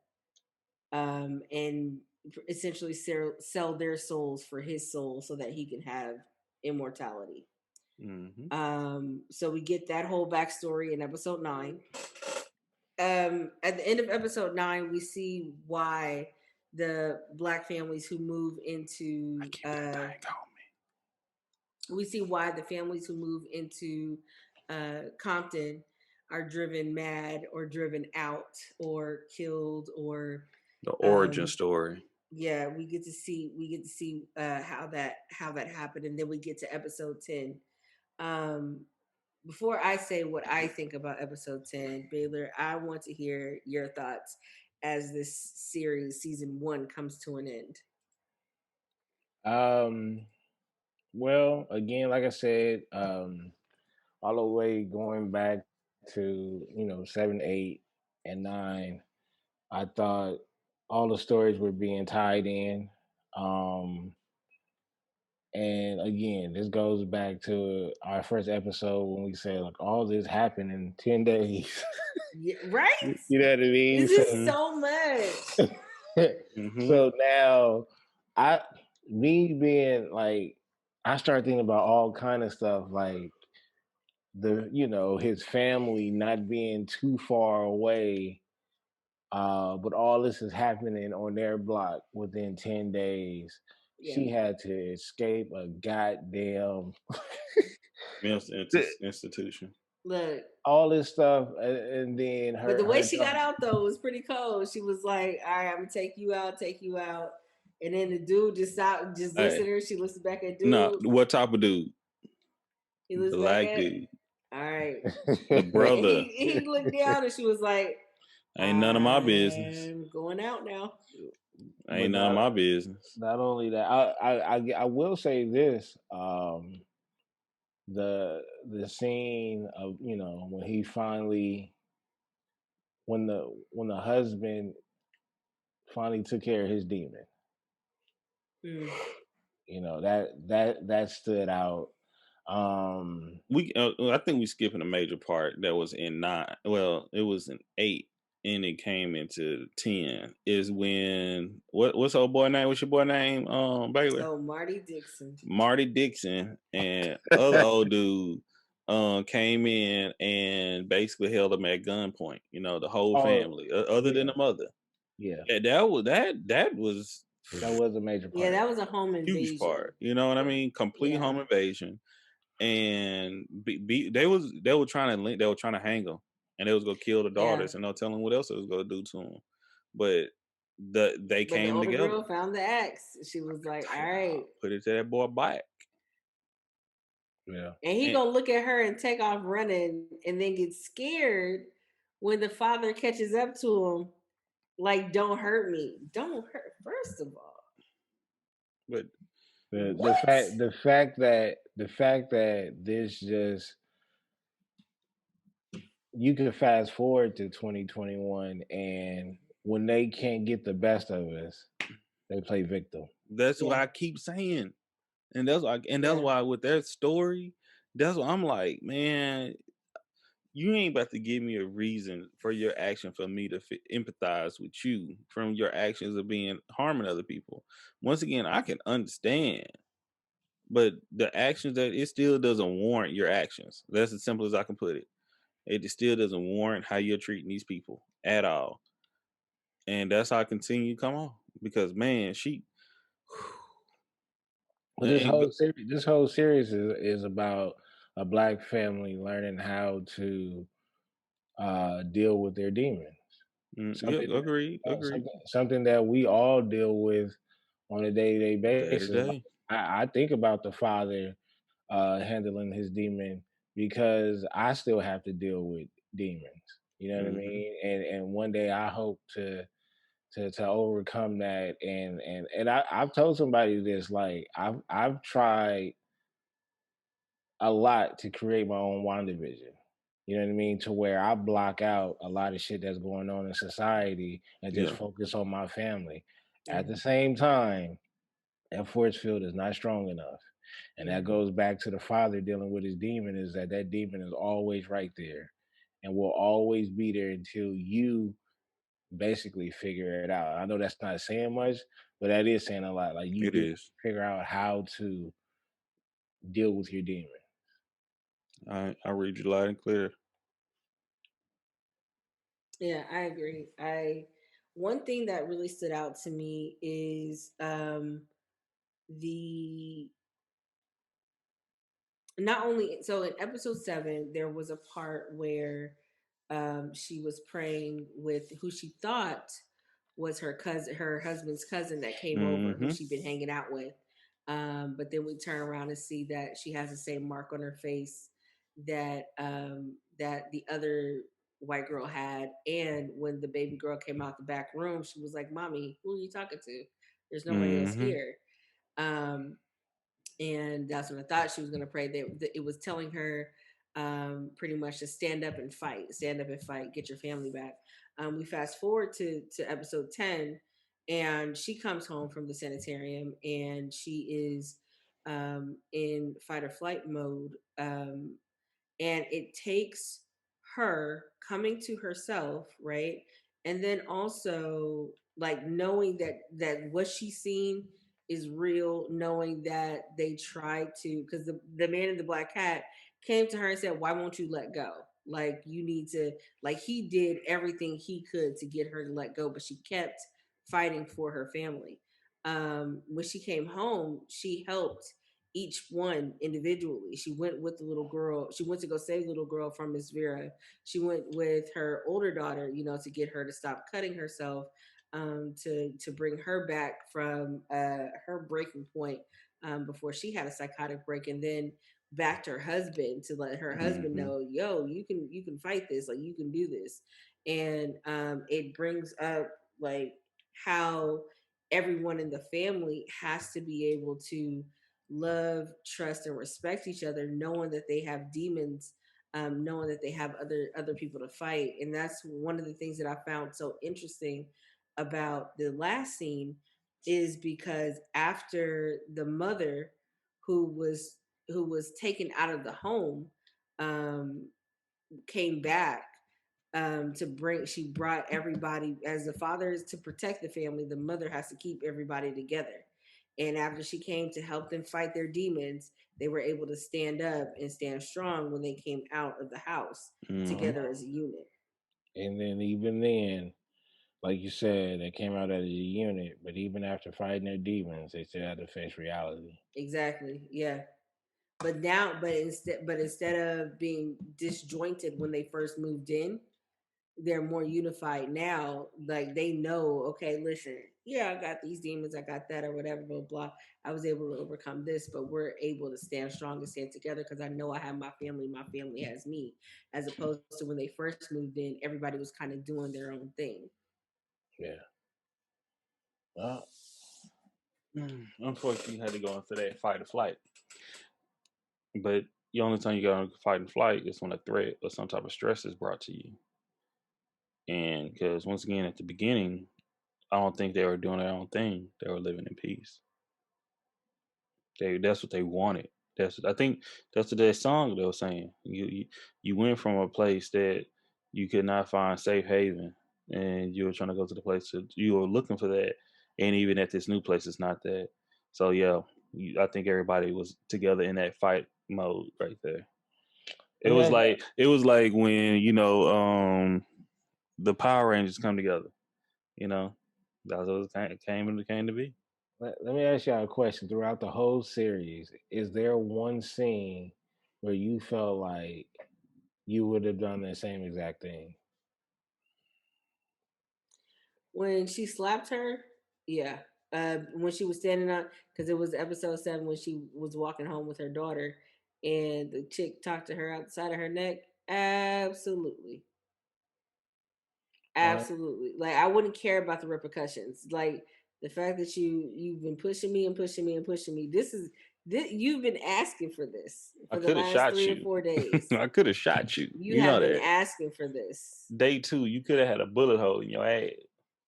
and essentially sell their souls for his soul so that he can have immortality. So we get that whole backstory in episode 9. At the end of episode 9, we see why the black families who move into we see why the families who move into Compton are driven mad or driven out or killed, or The origin story. yeah, we get to see how that happened, and then we get to episode 10. Before I say what I think about episode 10, Baylor, I want to hear your thoughts as this series, season 1, comes to an end. Well, again, like I said, all the way going back to 7, 8, and 9, I thought all the stories were being tied in. And again, this goes back to our first episode when we said like all this happened in 10 days. Yeah, right? You know what I mean? This is so much. So now me being like, I start thinking about all kind of stuff, like his family not being too far away, but all this is happening on their block within 10 days. Yeah. She had to escape a goddamn institution. Look, all this stuff, and then her. But the way she daughter. got out though was pretty cold. She was like, "All right, I'm gonna take you out," and then the dude just looks at her. She looks back at dude. No, what type of dude? He looks black back at. Dude. All right, the brother. He looked down and she was like, "Ain't none of my business. I'm going out now. Ain't none of my business." Not only that, I will say this: the scene of when he finally, when the husband finally took care of his demon. That stood out. I think we skipping a major part that was in 9. Well, it was in 8, and it came into 10. Is when what's old boy name? What's your boy name? Baylor. So Marty Dixon. Marty Dixon and other old dude came in and basically held him at gunpoint. The whole family, other than the mother. Yeah, that was a major part. Yeah, that was a home invasion. Huge part. You know what I mean? Complete home invasion. and they were trying to hang him, and they was gonna kill the Yeah. daughters, and they'll tell him what else it was gonna do to him. But they But the came older together. girl found the axe. She was like, all Yeah, right. put it to that boy back. Yeah. And he And gonna look at her and take off running and then get scared when the father catches up to him. Like, don't hurt me. Don't hurt. First of all, but The what? fact that this just, you can fast forward to 2021, and when they can't get the best of us, they play victim. that's what Yeah, I keep saying. And that's yeah. why with their story, that's why I'm like, man, you ain't about to give me a reason for your action for me to empathize with you from your actions of being harming other people. Once again, I can understand, but the actions that it still doesn't warrant your actions. That's as simple as I can put it. It still doesn't warrant how you're treating these people at all. And that's how I continue to come on because man, she But and go, this whole series is about a black family learning how to deal with their demons. yeah, Something agreed, something that we all deal with on a day to day day basis. to Like, day. I think about the father handling his demon because I still have to deal with demons. You know what I Hmm. mean? And one day I hope to overcome that. I've told somebody this, like I've tried a lot to create my own WandaVision. You know what I mean? To where I block out a lot of shit that's going on in society and just Yeah. focus on my family. Yeah, At the same time, that force field is not strong enough. And yeah, that goes back to the father dealing with his demon, is that demon is always right there and will always be there until you basically figure it out. I know that's not saying much, but that is saying a lot. Like, you It do is. figure out how to deal with your demon. I read you loud and clear. yeah. I agree. I One thing that really stood out to me is the not only so in episode 7 there was a part where she was praying with who she thought was her cousin, her husband's cousin that came over, who Hmm. she'd been hanging out with. But then we turn around and see that she has the same mark on her face that the other white girl had. And when the baby girl came out the back room, she was like, "Mommy, who are you talking to? There's nobody else Hmm. here." Um, and that's when I thought she was going to pray. That it was telling her pretty much to stand up and fight, get your family back. We fast forward to episode 10, and she comes home from the sanitarium, and she is in fight or flight mode. And it takes her coming to herself, right? And then also like knowing that what she's seen is real, knowing that they tried to, because the man in the black hat came to her and said, "Why won't you let go? Like, you need to," like, he did everything he could to get her to let go, but she kept fighting for her family. When she came home, she helped each one individually. She went with the little girl. She went to go save the little girl from Miss Vera. She went with her older daughter, to get her to stop cutting herself, to bring her back from her breaking point, before she had a psychotic break, and then back to her husband to let her husband Hmm. know, "Yo, you can fight this. Like, you can do this." And it brings up like how everyone in the family has to be able to love, trust, and respect each other, knowing that they have demons, knowing that they have other people to fight. And that's one of the things that I found so interesting about the last scene, is because after the mother who was who was taken out of the home um, came back, to bring she brought everybody, as the father is to protect the family, the mother has to keep everybody together. And after she came to help them fight their demons, they were able to stand up and stand strong when they came out of the house Hmm. together as a unit. And then, even then, like you said, they came out as a unit, but even after fighting their demons, they still had to face reality. Exactly, yeah. But instead of being disjointed when they first moved in, they're more unified now. Like they know, okay, listen, yeah, I got these demons, I got that, or whatever, blah blah. I was able to overcome this, but we're able to stand strong and stand together because I know I have my family has me. As opposed to when they first moved in, everybody was kind of doing their own thing. Yeah. Well, Unfortunately, you had to go into that fight or flight. But the only time you go into fight and flight is when a threat or some type of stress is brought to you. And because once again, at the beginning, I don't think they were doing their own thing. They were living in peace. That's what they wanted. I think that's what that song they were saying. You went from a place that you could not find safe haven, and you were trying to go to the place that you were looking for that, and even at this new place, it's not that. So yeah, I think everybody was together in that fight mode right there. let me ask, It was like when the Power Rangers come together. You know, that's what came to be. let me ask y'all a question. Throughout the whole series, is there one scene where you felt like you would have done the same exact thing? When she slapped her, yeah. When she was standing up, because it was episode 7 when she was walking home with her daughter, and the chick talked to her outside of her neck. Absolutely, Uh, absolutely. Like I wouldn't care about the repercussions. Like the fact that you've been pushing me and pushing me and pushing me. This you've been asking for this I for the could have last shot three or you. 4 days. I could have shot you. You You know have been that. asking for this. Day 2, you could have had a bullet hole in your ass.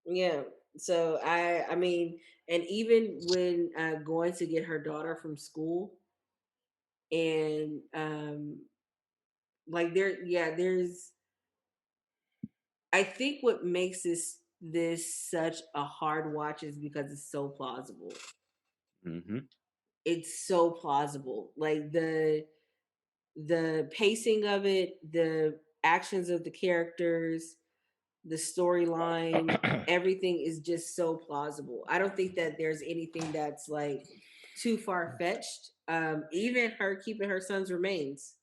Yeah. So I mean, and even when going to get her daughter from school, and like there's I think what makes this such a hard watch is because it's so plausible. Mm-hmm. It's so plausible. Like the pacing of it, the actions of the characters, the storyline, everything is just so plausible. I don't think that there's anything that's like too far fetched. Even her keeping her son's remains,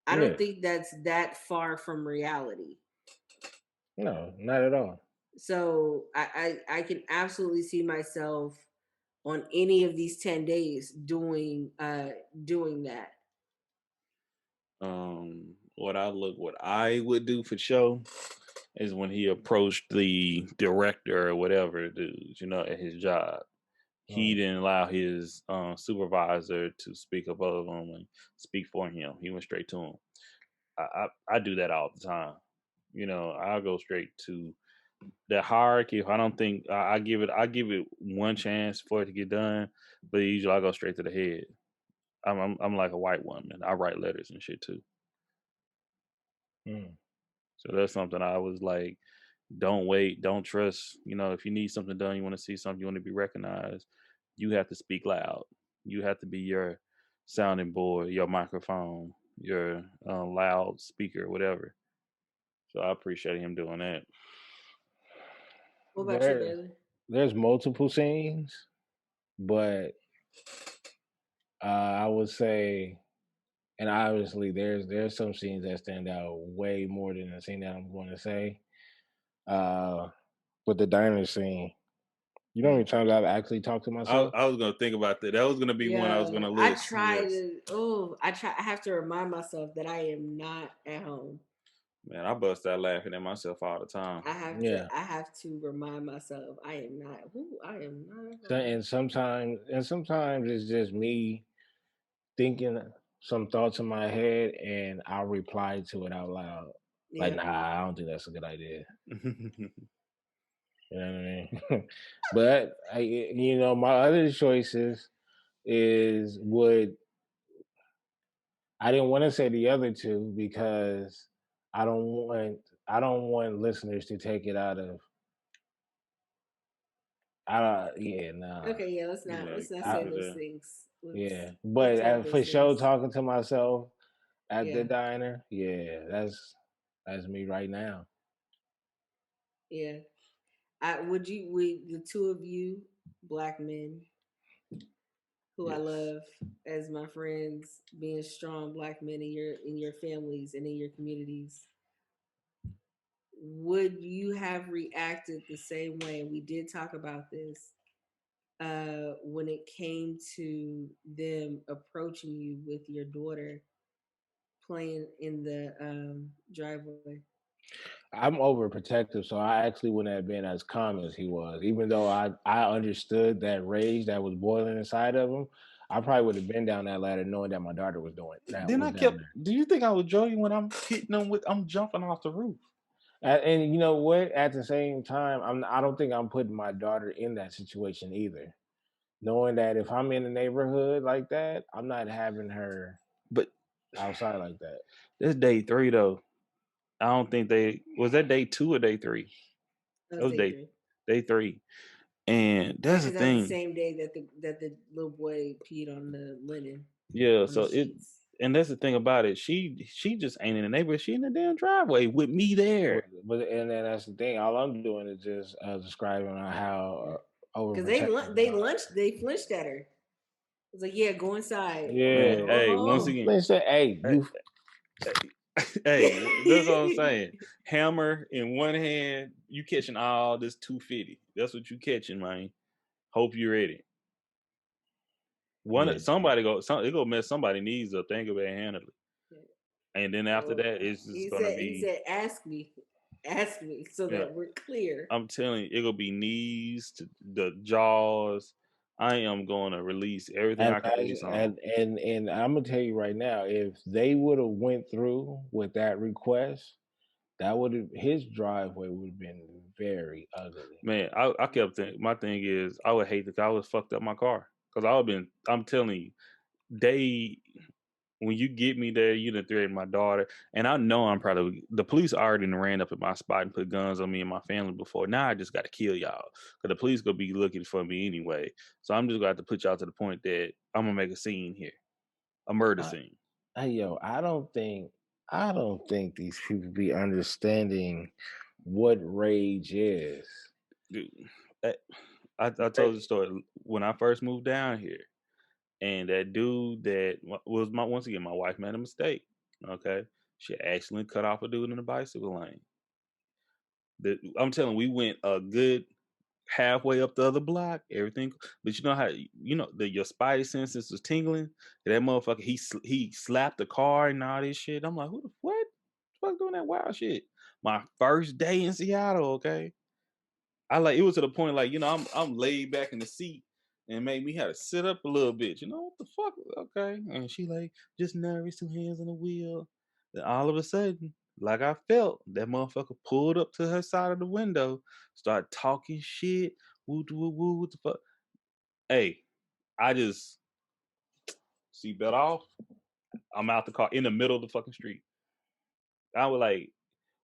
I yeah. don't think that's that far from reality. No, not at all. So I can absolutely see myself on any of these 10 days doing that. What I would do for show is when he approached the director or whatever dude, at his job. He didn't allow his supervisor to speak above him and speak for him. He went straight to him. I do that all the time. I'll go straight to the hierarchy. If I don't think I give it one chance for it to get done, but usually I go straight to the head. I'm like a white woman. I write letters and shit too. Mm. So that's something I was like, don't wait, don't trust. If you need something done, you want to see something, you want to be recognized, you have to speak loud. You have to be your sounding board, your microphone, your loud speaker, whatever. So I appreciate him doing that. What about you, There, Bailey? there's multiple scenes, but I would say, and obviously there's some scenes that stand out way more than the scene that I'm going to say. Uh, with the diner scene, you know how many times I've actually talked to myself? I was gonna think about that. That was gonna be one I was Yeah, gonna I list. try Yes, to. Oh, I try. I have to remind myself that I am not at home. man, I bust out laughing at myself all the time. I have to. Yeah. I have to remind myself I am not. Who I am not at So, home. and sometimes it's just me thinking some thoughts in my head, and I'll reply to it out loud. Like, Yeah. nah, I don't think that's a good idea. You know what I mean? But my other choices is would I didn't want to say the other two because I don't want I don't want listeners to take it out of yeah, nah. Okay. Yeah. Let's not. Like Let's not I, say keep it those there. things. yeah. Let's But hold those for sure things. talking to myself at the Yeah. diner, yeah, that's me right now. Yeah. Would the two of you black men who I love as my friends, being strong black men in your families and in your communities, would you have reacted the same way? And we did talk about this when it came to them approaching you with your daughter playing in the driveway. I'm overprotective, so I actually wouldn't have been as calm as he was. Even though I understood that rage that was boiling inside of him, I probably would have been down that ladder knowing that my daughter was doing that Then was I down kept. there. Do you think I was joking when I'm hitting them with? I'm jumping off the roof. And you know what? At the same time, I don't think I'm putting my daughter in that situation either. Knowing that if I'm in the neighborhood like that, I'm not having her But outside like that. this day 3 though. I don't think they was that day 2 or day 3. That That was was day three. day 3, and Yeah, that's the because that was the thing. same day that the little boy peed on the linen Yeah, on the so sheets. and that's the thing about it. She just ain't in the neighborhood. She in the damn driveway with me there. But and then that's the thing. All I'm doing is just describing on how Because overprotective they they are. lunched, they flinched at her. It's like, yeah, go inside. I'm like, Man, Yeah. hold hey, once on. again, Listen, hey, hey, you hey, that's what I'm saying. Hammer in one hand, you catching all this 250. That's what you catching, man. Hope you ready. yeah. It go mess somebody knees up. They ain't gonna be able to handle it. And then after Well, that, it's just gonna he be, said, ask me, so yeah. that we're clear. I'm telling you, it gonna be knees to the jaws. I am gonna release everything I can release on. And I'm gonna tell you right now, if they would have went through with that request, that would have his driveway would have been very ugly. Man, I kept thinking. My thing is, I would hate that I was fucked up my car because I would been. I'm telling you, they when you get me there, you done threatened my daughter, and I know I'm probably the police already done ran up at my spot and put guns on me and my family before. Now I just got to kill y'all because the police gonna be looking for me anyway. So I'm just gonna have to put y'all to the point that I'm gonna make a scene here, a murder I, scene. yo, I don't think these people be understanding what rage is. Dude, I, I told the story when I first moved down here. And that dude that was my once again, my wife made a mistake. Okay, she accidentally cut off a dude in the bicycle lane. I'm telling, we went a good halfway up the other block. Everything, but you know how that your spidey senses was tingling. That motherfucker, he slapped the car and all this shit. I'm like, who the what? Fuck doing that wild shit? My first day in Seattle. Okay, I like it was to the point like I'm laid back in the seat and made me have to sit up a little bit. You know what the fuck? Okay, and she like just nervous, 2 hands on the wheel. Then all of a sudden, like I felt that motherfucker pulled up to her side of the window, started talking shit. Woo woo woo. What the fuck? Hey, I just seatbelt off. I'm out the car in the middle of the fucking street. I was like,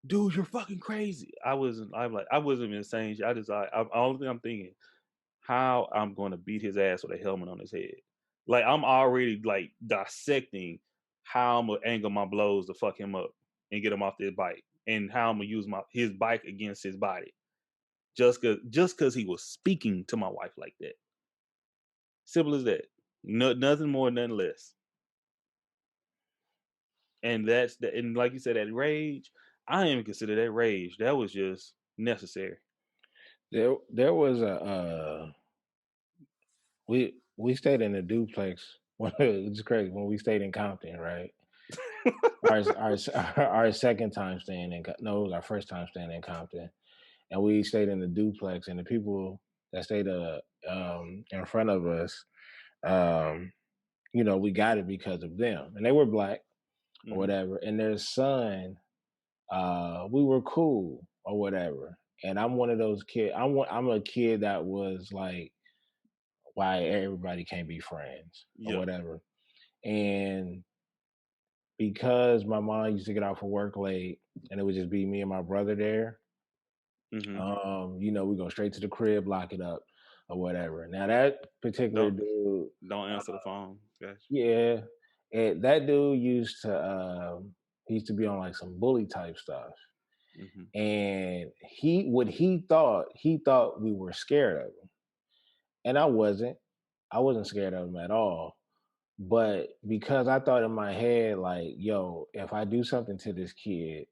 dude, you're fucking crazy. I wasn't even saying shit. I just only thing I'm thinking how I'm going to beat his ass with a helmet on his head. Like I'm already like dissecting how I'm gonna angle my blows to fuck him up and get him off this bike, and how I'm gonna use his bike against his body, just cause he was speaking to my wife like that. Simple as that. No, nothing more, nothing less. And and like you said, that rage. I didn't even consider that rage. That was just necessary. There was a we stayed in a duplex. It's crazy when we stayed in Compton, right? our our second time staying in no, it was our first time staying in Compton, and we stayed in the duplex, and the people that stayed in front of us, um, we got it because of them, and they were black or Hmm. whatever, and their son, we were cool or whatever, and I'm one of those kids. I'm a kid that was like, why everybody can't be friends or Yeah. whatever, and because my mom used to get off of work late and it would just be me and my brother there, Hmm. we go straight to the crib, lock it up or whatever. Now that particular Don't dude, don't answer the phone, guys. yeah, that dude he used to be on like some bully type stuff. Hmm. And he thought we were scared of him. And I wasn't. I wasn't scared of him at all. But because I thought in my head, like, yo, if I do something to this kid,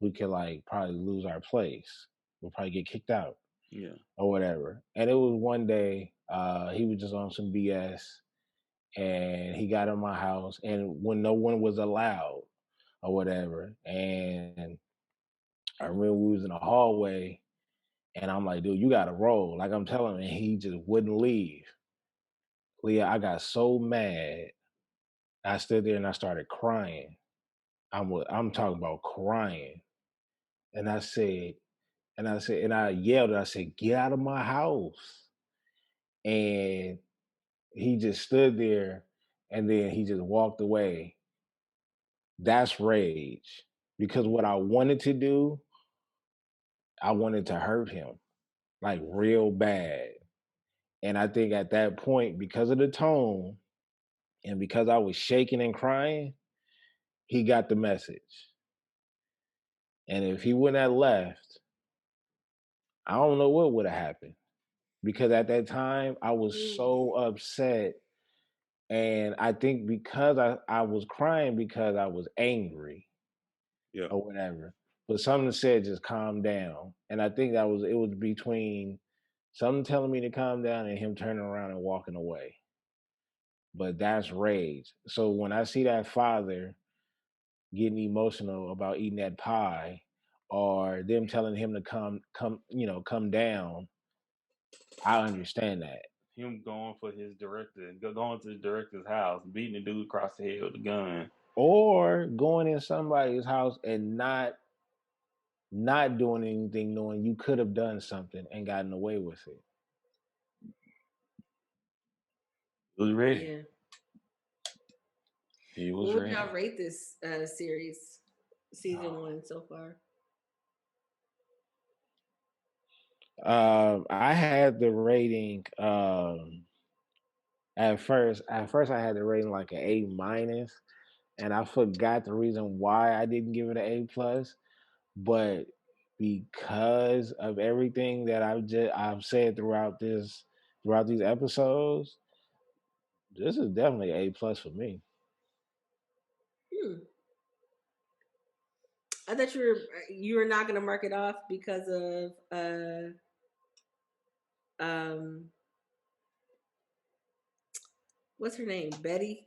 we could like probably lose our place. We'll probably get kicked out Yeah. or whatever. And it was one day, he was just on some BS and he got in my house and when no one was allowed or whatever. And I remember we was in the hallway and I'm like, dude, you gotta roll. Like I'm telling him, and he just wouldn't leave. Leah, I got so mad. I stood there and I started crying. I'm talking about crying. And and I yelled, I said, get out of my house. And he just stood there and then he just walked away. That's rage. Because what I wanted to do, I wanted to hurt him like real bad. And I think at that point, because of the tone and because I was shaking and crying, he got the message. And if he wouldn't have left, I don't know what would have happened. Because at that time, I was Mm. so upset. And I think because I was crying because I was angry Yeah. or whatever. But something said just calm down. And I think it was between something telling me to calm down and him turning around and walking away. But that's rage. So when I see that father getting emotional about eating that pie or them telling him to come down, I understand that. Him going for his director, going to the director's house, beating the dude across the head with a gun. Or going in somebody's house and not doing anything knowing you could have done something and gotten away with it. He was ready. Yeah. He was What would ready. y'all rate this series, season 1 so far? I had the rating at first I had the rating like an A minus, and I forgot the reason why I didn't give it an A plus, but because of everything that I've said throughout these episodes, this is definitely A plus for me. Hmm. I thought you were not gonna mark it off because of um what's her name, Betty,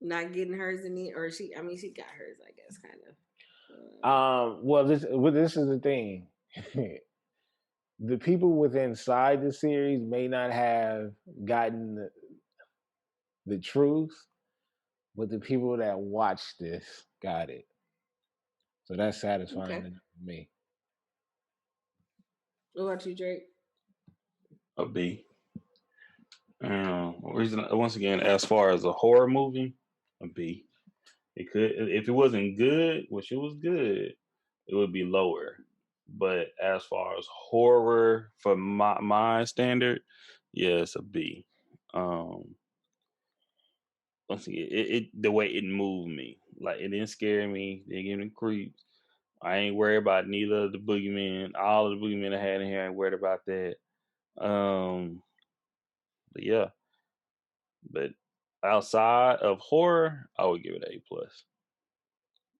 not getting hers in the or she. I mean, she got hers, I guess, kind of. This is the thing. The people within inside the series may not have gotten the truth, but the people that watched this got it. So that's satisfying Okay. to me. What about you, Drake? A B. Reason once again, as far as a horror movie, a B. It could if it wasn't good, which it was good, it would be lower. But as far as horror for my standard, yeah, it's a B. Um, Once again, it the way it moved me, like it didn't scare me, didn't give me creeps. I ain't worried about neither of the boogeymen. All of the boogeymen I had in here, I ain't worried about that. Um, but yeah, but outside of horror, I would give it A plus.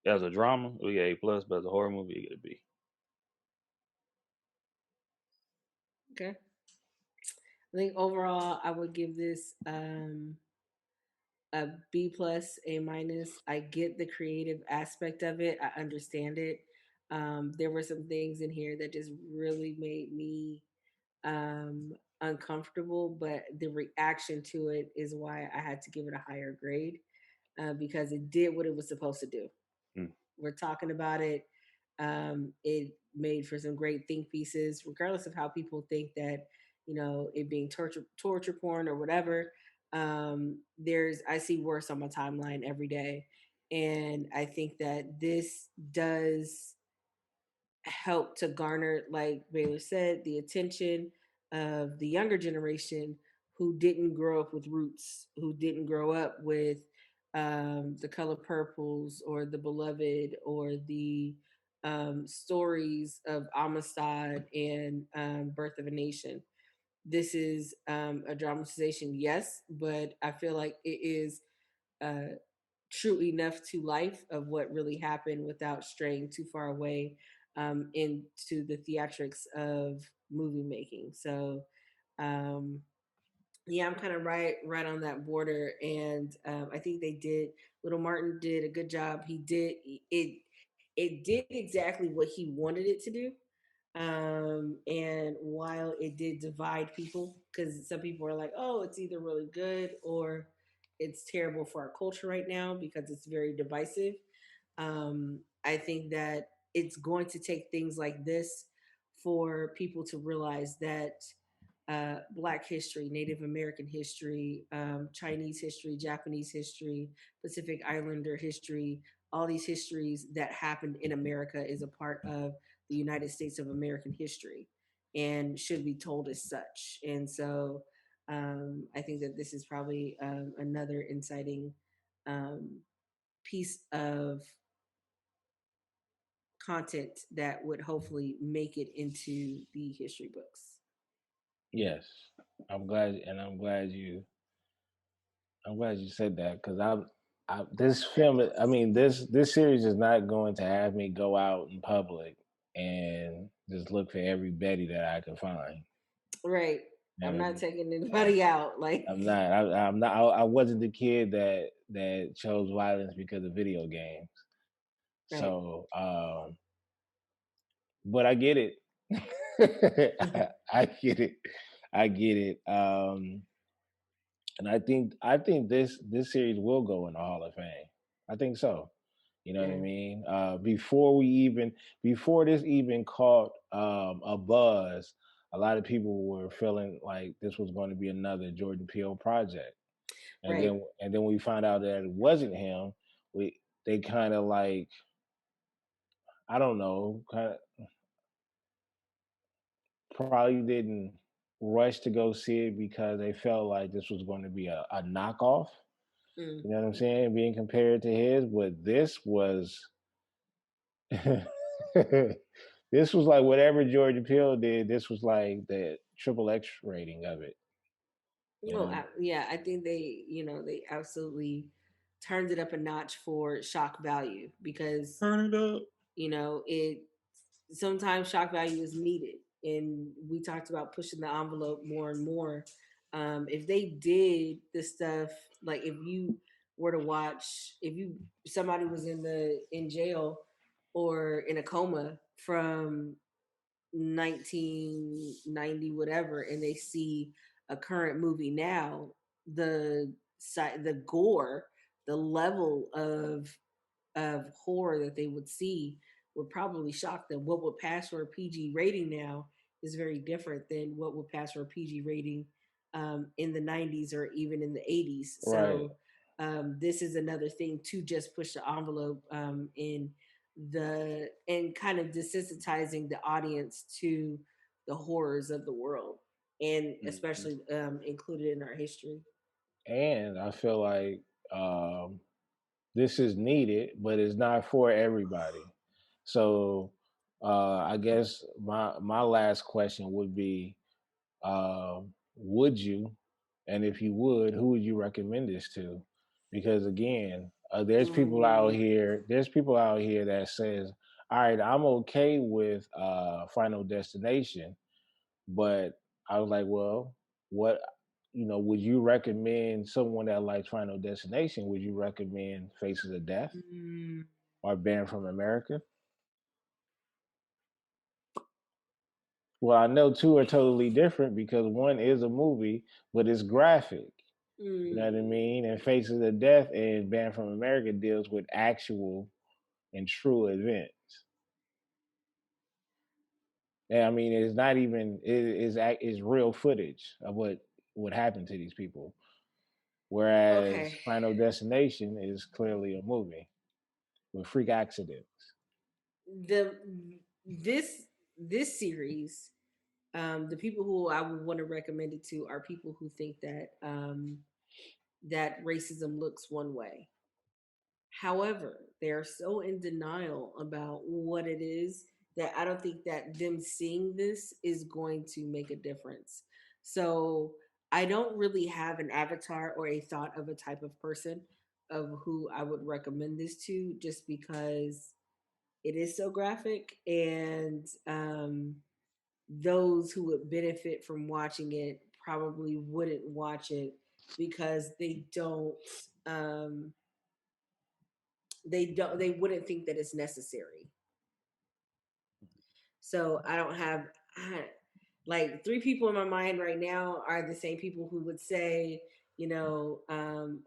As a drama, we get A plus, but as a horror movie, you get a B. Okay. I think overall, I would give this a B plus, A minus. I get the creative aspect of it. I understand it. There were some things in here that just really made me um, uncomfortable, but the reaction to it is why I had to give it a higher grade because it did what it was supposed to do. Mm. We're talking about it. It made for some great think pieces, regardless of how people think that it being torture porn or whatever. I see worse on my timeline every day, and I think that this does help to garner, like Baylor said, the attention of the younger generation who didn't grow up with roots, who didn't grow up with the color purples or the beloved or the stories of Amistad and Birth of a Nation. this is a dramatization, yes, but I feel like it is uh, true enough to life of what really happened without straying too far away into the theatrics of movie making. So um, yeah, I'm kind of right on that border, and I think they did. Little Martin did a good job. He did it. It did exactly what he wanted it to do. And while it did divide people, because some people are like, "Oh, it's either really good or it's terrible for our culture right now because it's very divisive." I think that it's going to take things like this for people to realize that Black history, Native American history, Chinese history, Japanese history, Pacific Islander history, all these histories that happened in America is a part of the United States of American history and should be told as such. And so I think that this is probably another inciting um, piece of content that would hopefully make it into the history books. Yes, I'm glad, and I'm glad you said that because this film, I mean, this series is not going to have me go out in public and just look for every Betty that I can find. Right. You know I'm what I not mean? taking anybody out. Like, I'm not. I'm not. I wasn't the kid that chose violence because of video games. right. So, but I get it. I get it. I get it. And I think this series will go in the Hall of Fame. I think so. You know what I Yeah. mean? Before this even caught a buzz, a lot of people were feeling like this was going to be another Jordan Peele project. Right. And then we found out that it wasn't him. We They kind of like, I don't know, kind of probably didn't rush to go see it because they felt like this was going to be a knockoff. Mm. You know what I'm saying? Being compared to his, but this was this was like whatever Georgia Peele did. This was like the triple X rating of it. You Oh, know? yeah. I think they absolutely turned it up a notch for shock value because, Turn it up. it sometimes shock value is needed. And we talked about pushing the envelope more and more. If they did the stuff, like if you were to watch, if you somebody was in jail or in a coma from 1990 whatever, and they see a current movie now, the gore, the level of horror that they would see would probably shock them. What would pass for a PG rating now is very different than what would pass for a PG rating in the 90s or even in the 80s. Right. So this is another thing to just push the envelope in the and kind of desensitizing the audience to the horrors of the world, and Mhm. especially included in our history. And I feel like um, this is needed, but it's not for everybody. So I guess my last question would be, would you, and if you would, who would you recommend this to? Because again, Ooh. there's people out here that says, all right, I'm okay with Final Destination, but I was like, well, what, would you recommend someone that likes Final Destination? Would you recommend Faces of Death Mm, or Banned from America? Well, I know two are totally different because one is a movie, but it's graphic. You know what I mm. mean? And Faces of Death and Banned from America deals with actual and true events. And I mean, it's not even it's real footage of what happened to these people. Whereas Okay. Final Destination is clearly a movie with freak accidents. The this this series, the people who I would want to recommend it to are people who think that that racism looks one way. However, they are so in denial about what it is that I don't think that them seeing this is going to make a difference. So I don't really have an avatar or a thought of a type of person of who I would recommend this to, just because it is so graphic, and those who would benefit from watching it probably wouldn't watch it because um they wouldn't think that it's necessary. So I don't have like three people in my mind right now are the same people who would say, oh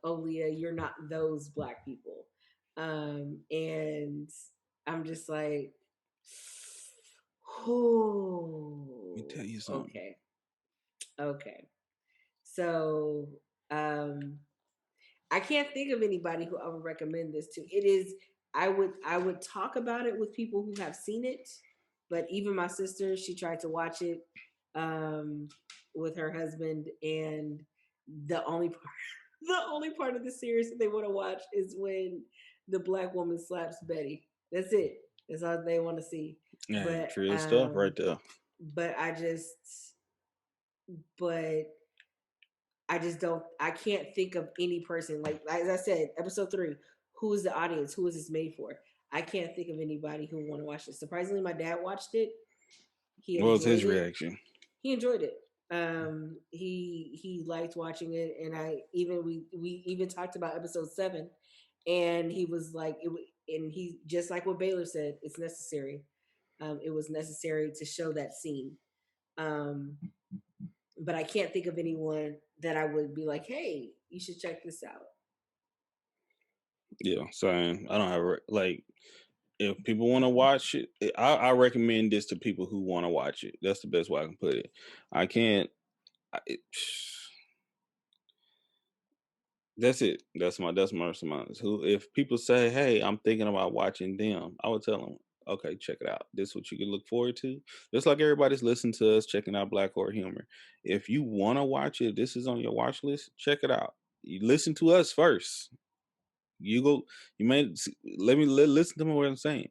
Leah, you're not those black people. And I'm just like, Let me oh, tell you something. okay. Okay. So um I can't think of anybody who I would recommend this to. It is I would talk about it with people who have seen it, but even my sister, she tried to watch it um with her husband, and the only part the only part of the series that they want to watch is when the black woman slaps Betty. That's it. That's all they want to see. Yeah, But real stuff right there. but I just but I just don't. I can't think of any person, like as I said, episode 3. Who is the audience? Who is this made for? I can't think of anybody who would want to watch this. Surprisingly, my dad watched it. He What was his enjoyed it. reaction? He enjoyed it. He liked watching it, and we even talked about episode 7, and he was like and he, just like what Baylor said, it's necessary. It was necessary to show that scene. Um, but I can't think of anyone that I would be like, hey, you should check this out. Yeah, same. I don't have like if people want to watch it, I recommend this to people who want to watch it. That's the best way I can put it. I can't. It, that's it. That's my response. Who, if people say, "Hey, I'm thinking about watching them," I would tell them, "Okay, check it out. This is what you can look forward to." Just like everybody's listening to us, checking out Black Horror Humor. If you want to watch it, this is on your watch list. Check it out. You listen to us first. You go. You may listen to me what I'm saying.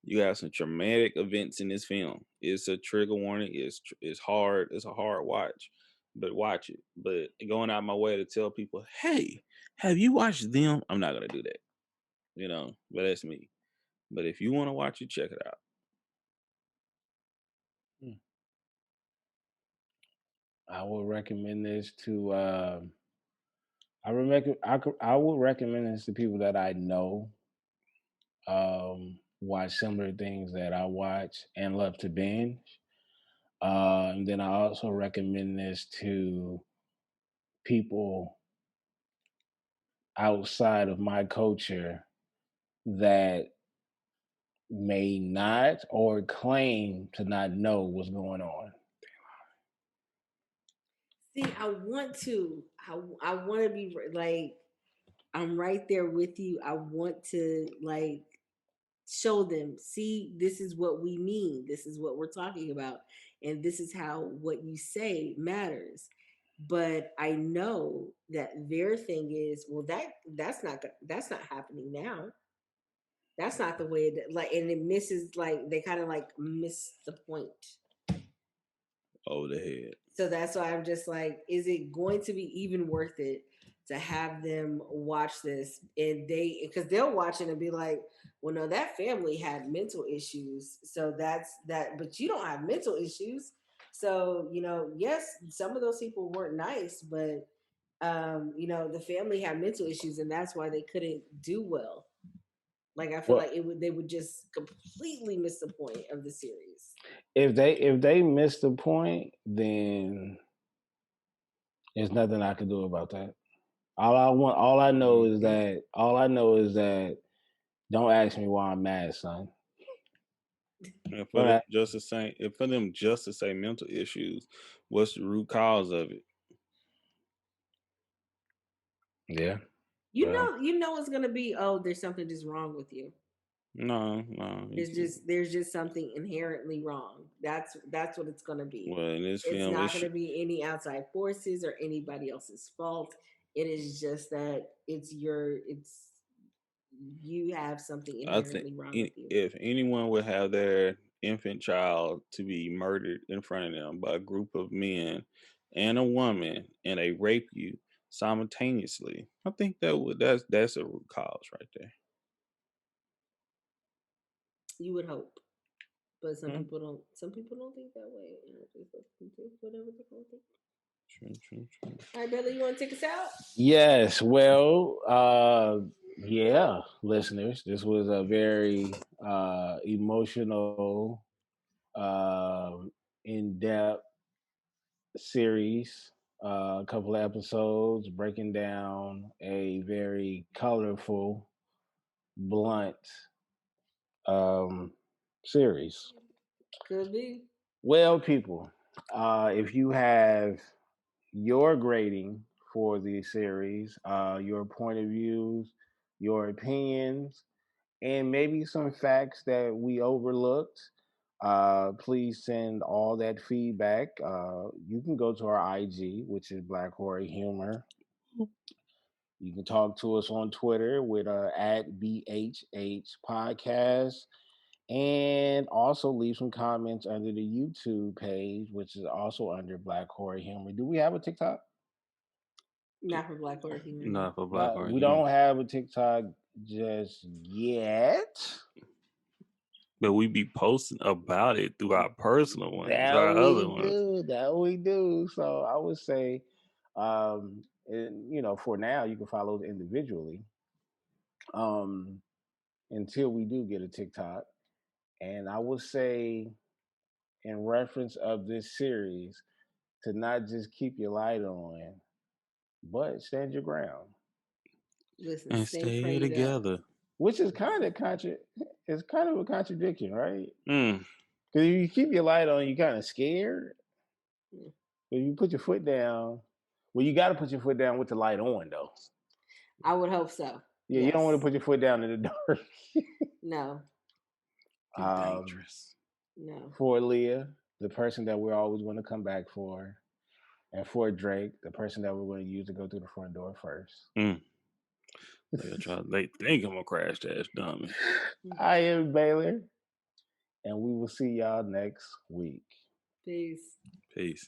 You have some traumatic events in this film. It's a trigger warning. It's hard. It's a hard watch, but watch it. But going out my way to tell people, hey, have you watched them? I'm not gonna do that. But that's me. But if you want to watch it, check it out. I would recommend this to. I would recommend this to people that I know. Watch similar things that I watch and love to binge. And then I also recommend this to people outside of my culture that may not or claim to not know what's going on. See, I want to be like, I'm right there with you. I want to like show them, see, this is what we mean. This is what we're talking about. And this is how what you say matters. But I know that their thing is, well, that's not happening now. That's not the way that, like, and it misses, like, they kind of like miss the point. Over the head. So that's why I'm just like, is it going to be even worth it to have them watch this? And because they'll watch it and be like, well, no, that family had mental issues. So that's that, but you don't have mental issues. So, yes, some of those people weren't nice, but, the family had mental issues, and that's why they couldn't do well. Like, I feel Well, like they would just completely miss the point of the series. if they miss the point, then there's nothing I can do about that. All I know is that don't ask me why I'm mad, son. And for them just to say mental issues, what's the root cause of it? Yeah. You know it's gonna be, oh, there's something just wrong with you. No. There's just something inherently wrong. That's what it's gonna be. Well, in this It's film, not gonna be any outside forces or anybody else's fault. It is just that it's you have something I think inherently wrong with you. if anyone would have their infant child to be murdered in front of them by a group of men, and a woman and they rape you simultaneously, I think that's a root cause right there. You would hope, but some Hmm. people don't. Some people don't think that way. Just let them think whatever they're gonna think. True. All right, Billy, you want to take us out? Yes, well, yeah, listeners, this was a very emotional, in-depth series. A couple of episodes breaking down a very colorful, blunt um, series. Could be. Well, people, if you have your grading for the series, your point of views, your opinions, and maybe some facts that we overlooked, please send all that feedback. You can go to our IG, which is Black Horror Humor. You can talk to us on Twitter with at BHH Podcast. And also leave some comments under the YouTube page, which is also under Black Horror Humor. Do we have a TikTok? Not for Black Horror Humor. Not for Black Horror We Humor. don't have a TikTok just yet. But we be posting about it through our personal ones, That our we other ones. do. That we do. So I would say, for now, you can follow us individually until we do get a TikTok. And I would say, in reference of this series, to not just keep your light on, but stand your ground. Listen, And stay stay prayed together. up. Which is kind of it's kind of a contradiction, right? Mm. Because if you keep your light on, you're kind of scared. Yeah. If you put your foot down, well, you got to put your foot down with the light on, though. I would hope so. Yeah, you don't want to put your foot down in the dark. No. Dangerous. No. For Leah, the person that we're always going to come back for, and for Drake, the person that we're going to use to go through the front door first. They think I'm gonna crash that dummy. I am Baylor, and we will see y'all next week. Peace. Peace.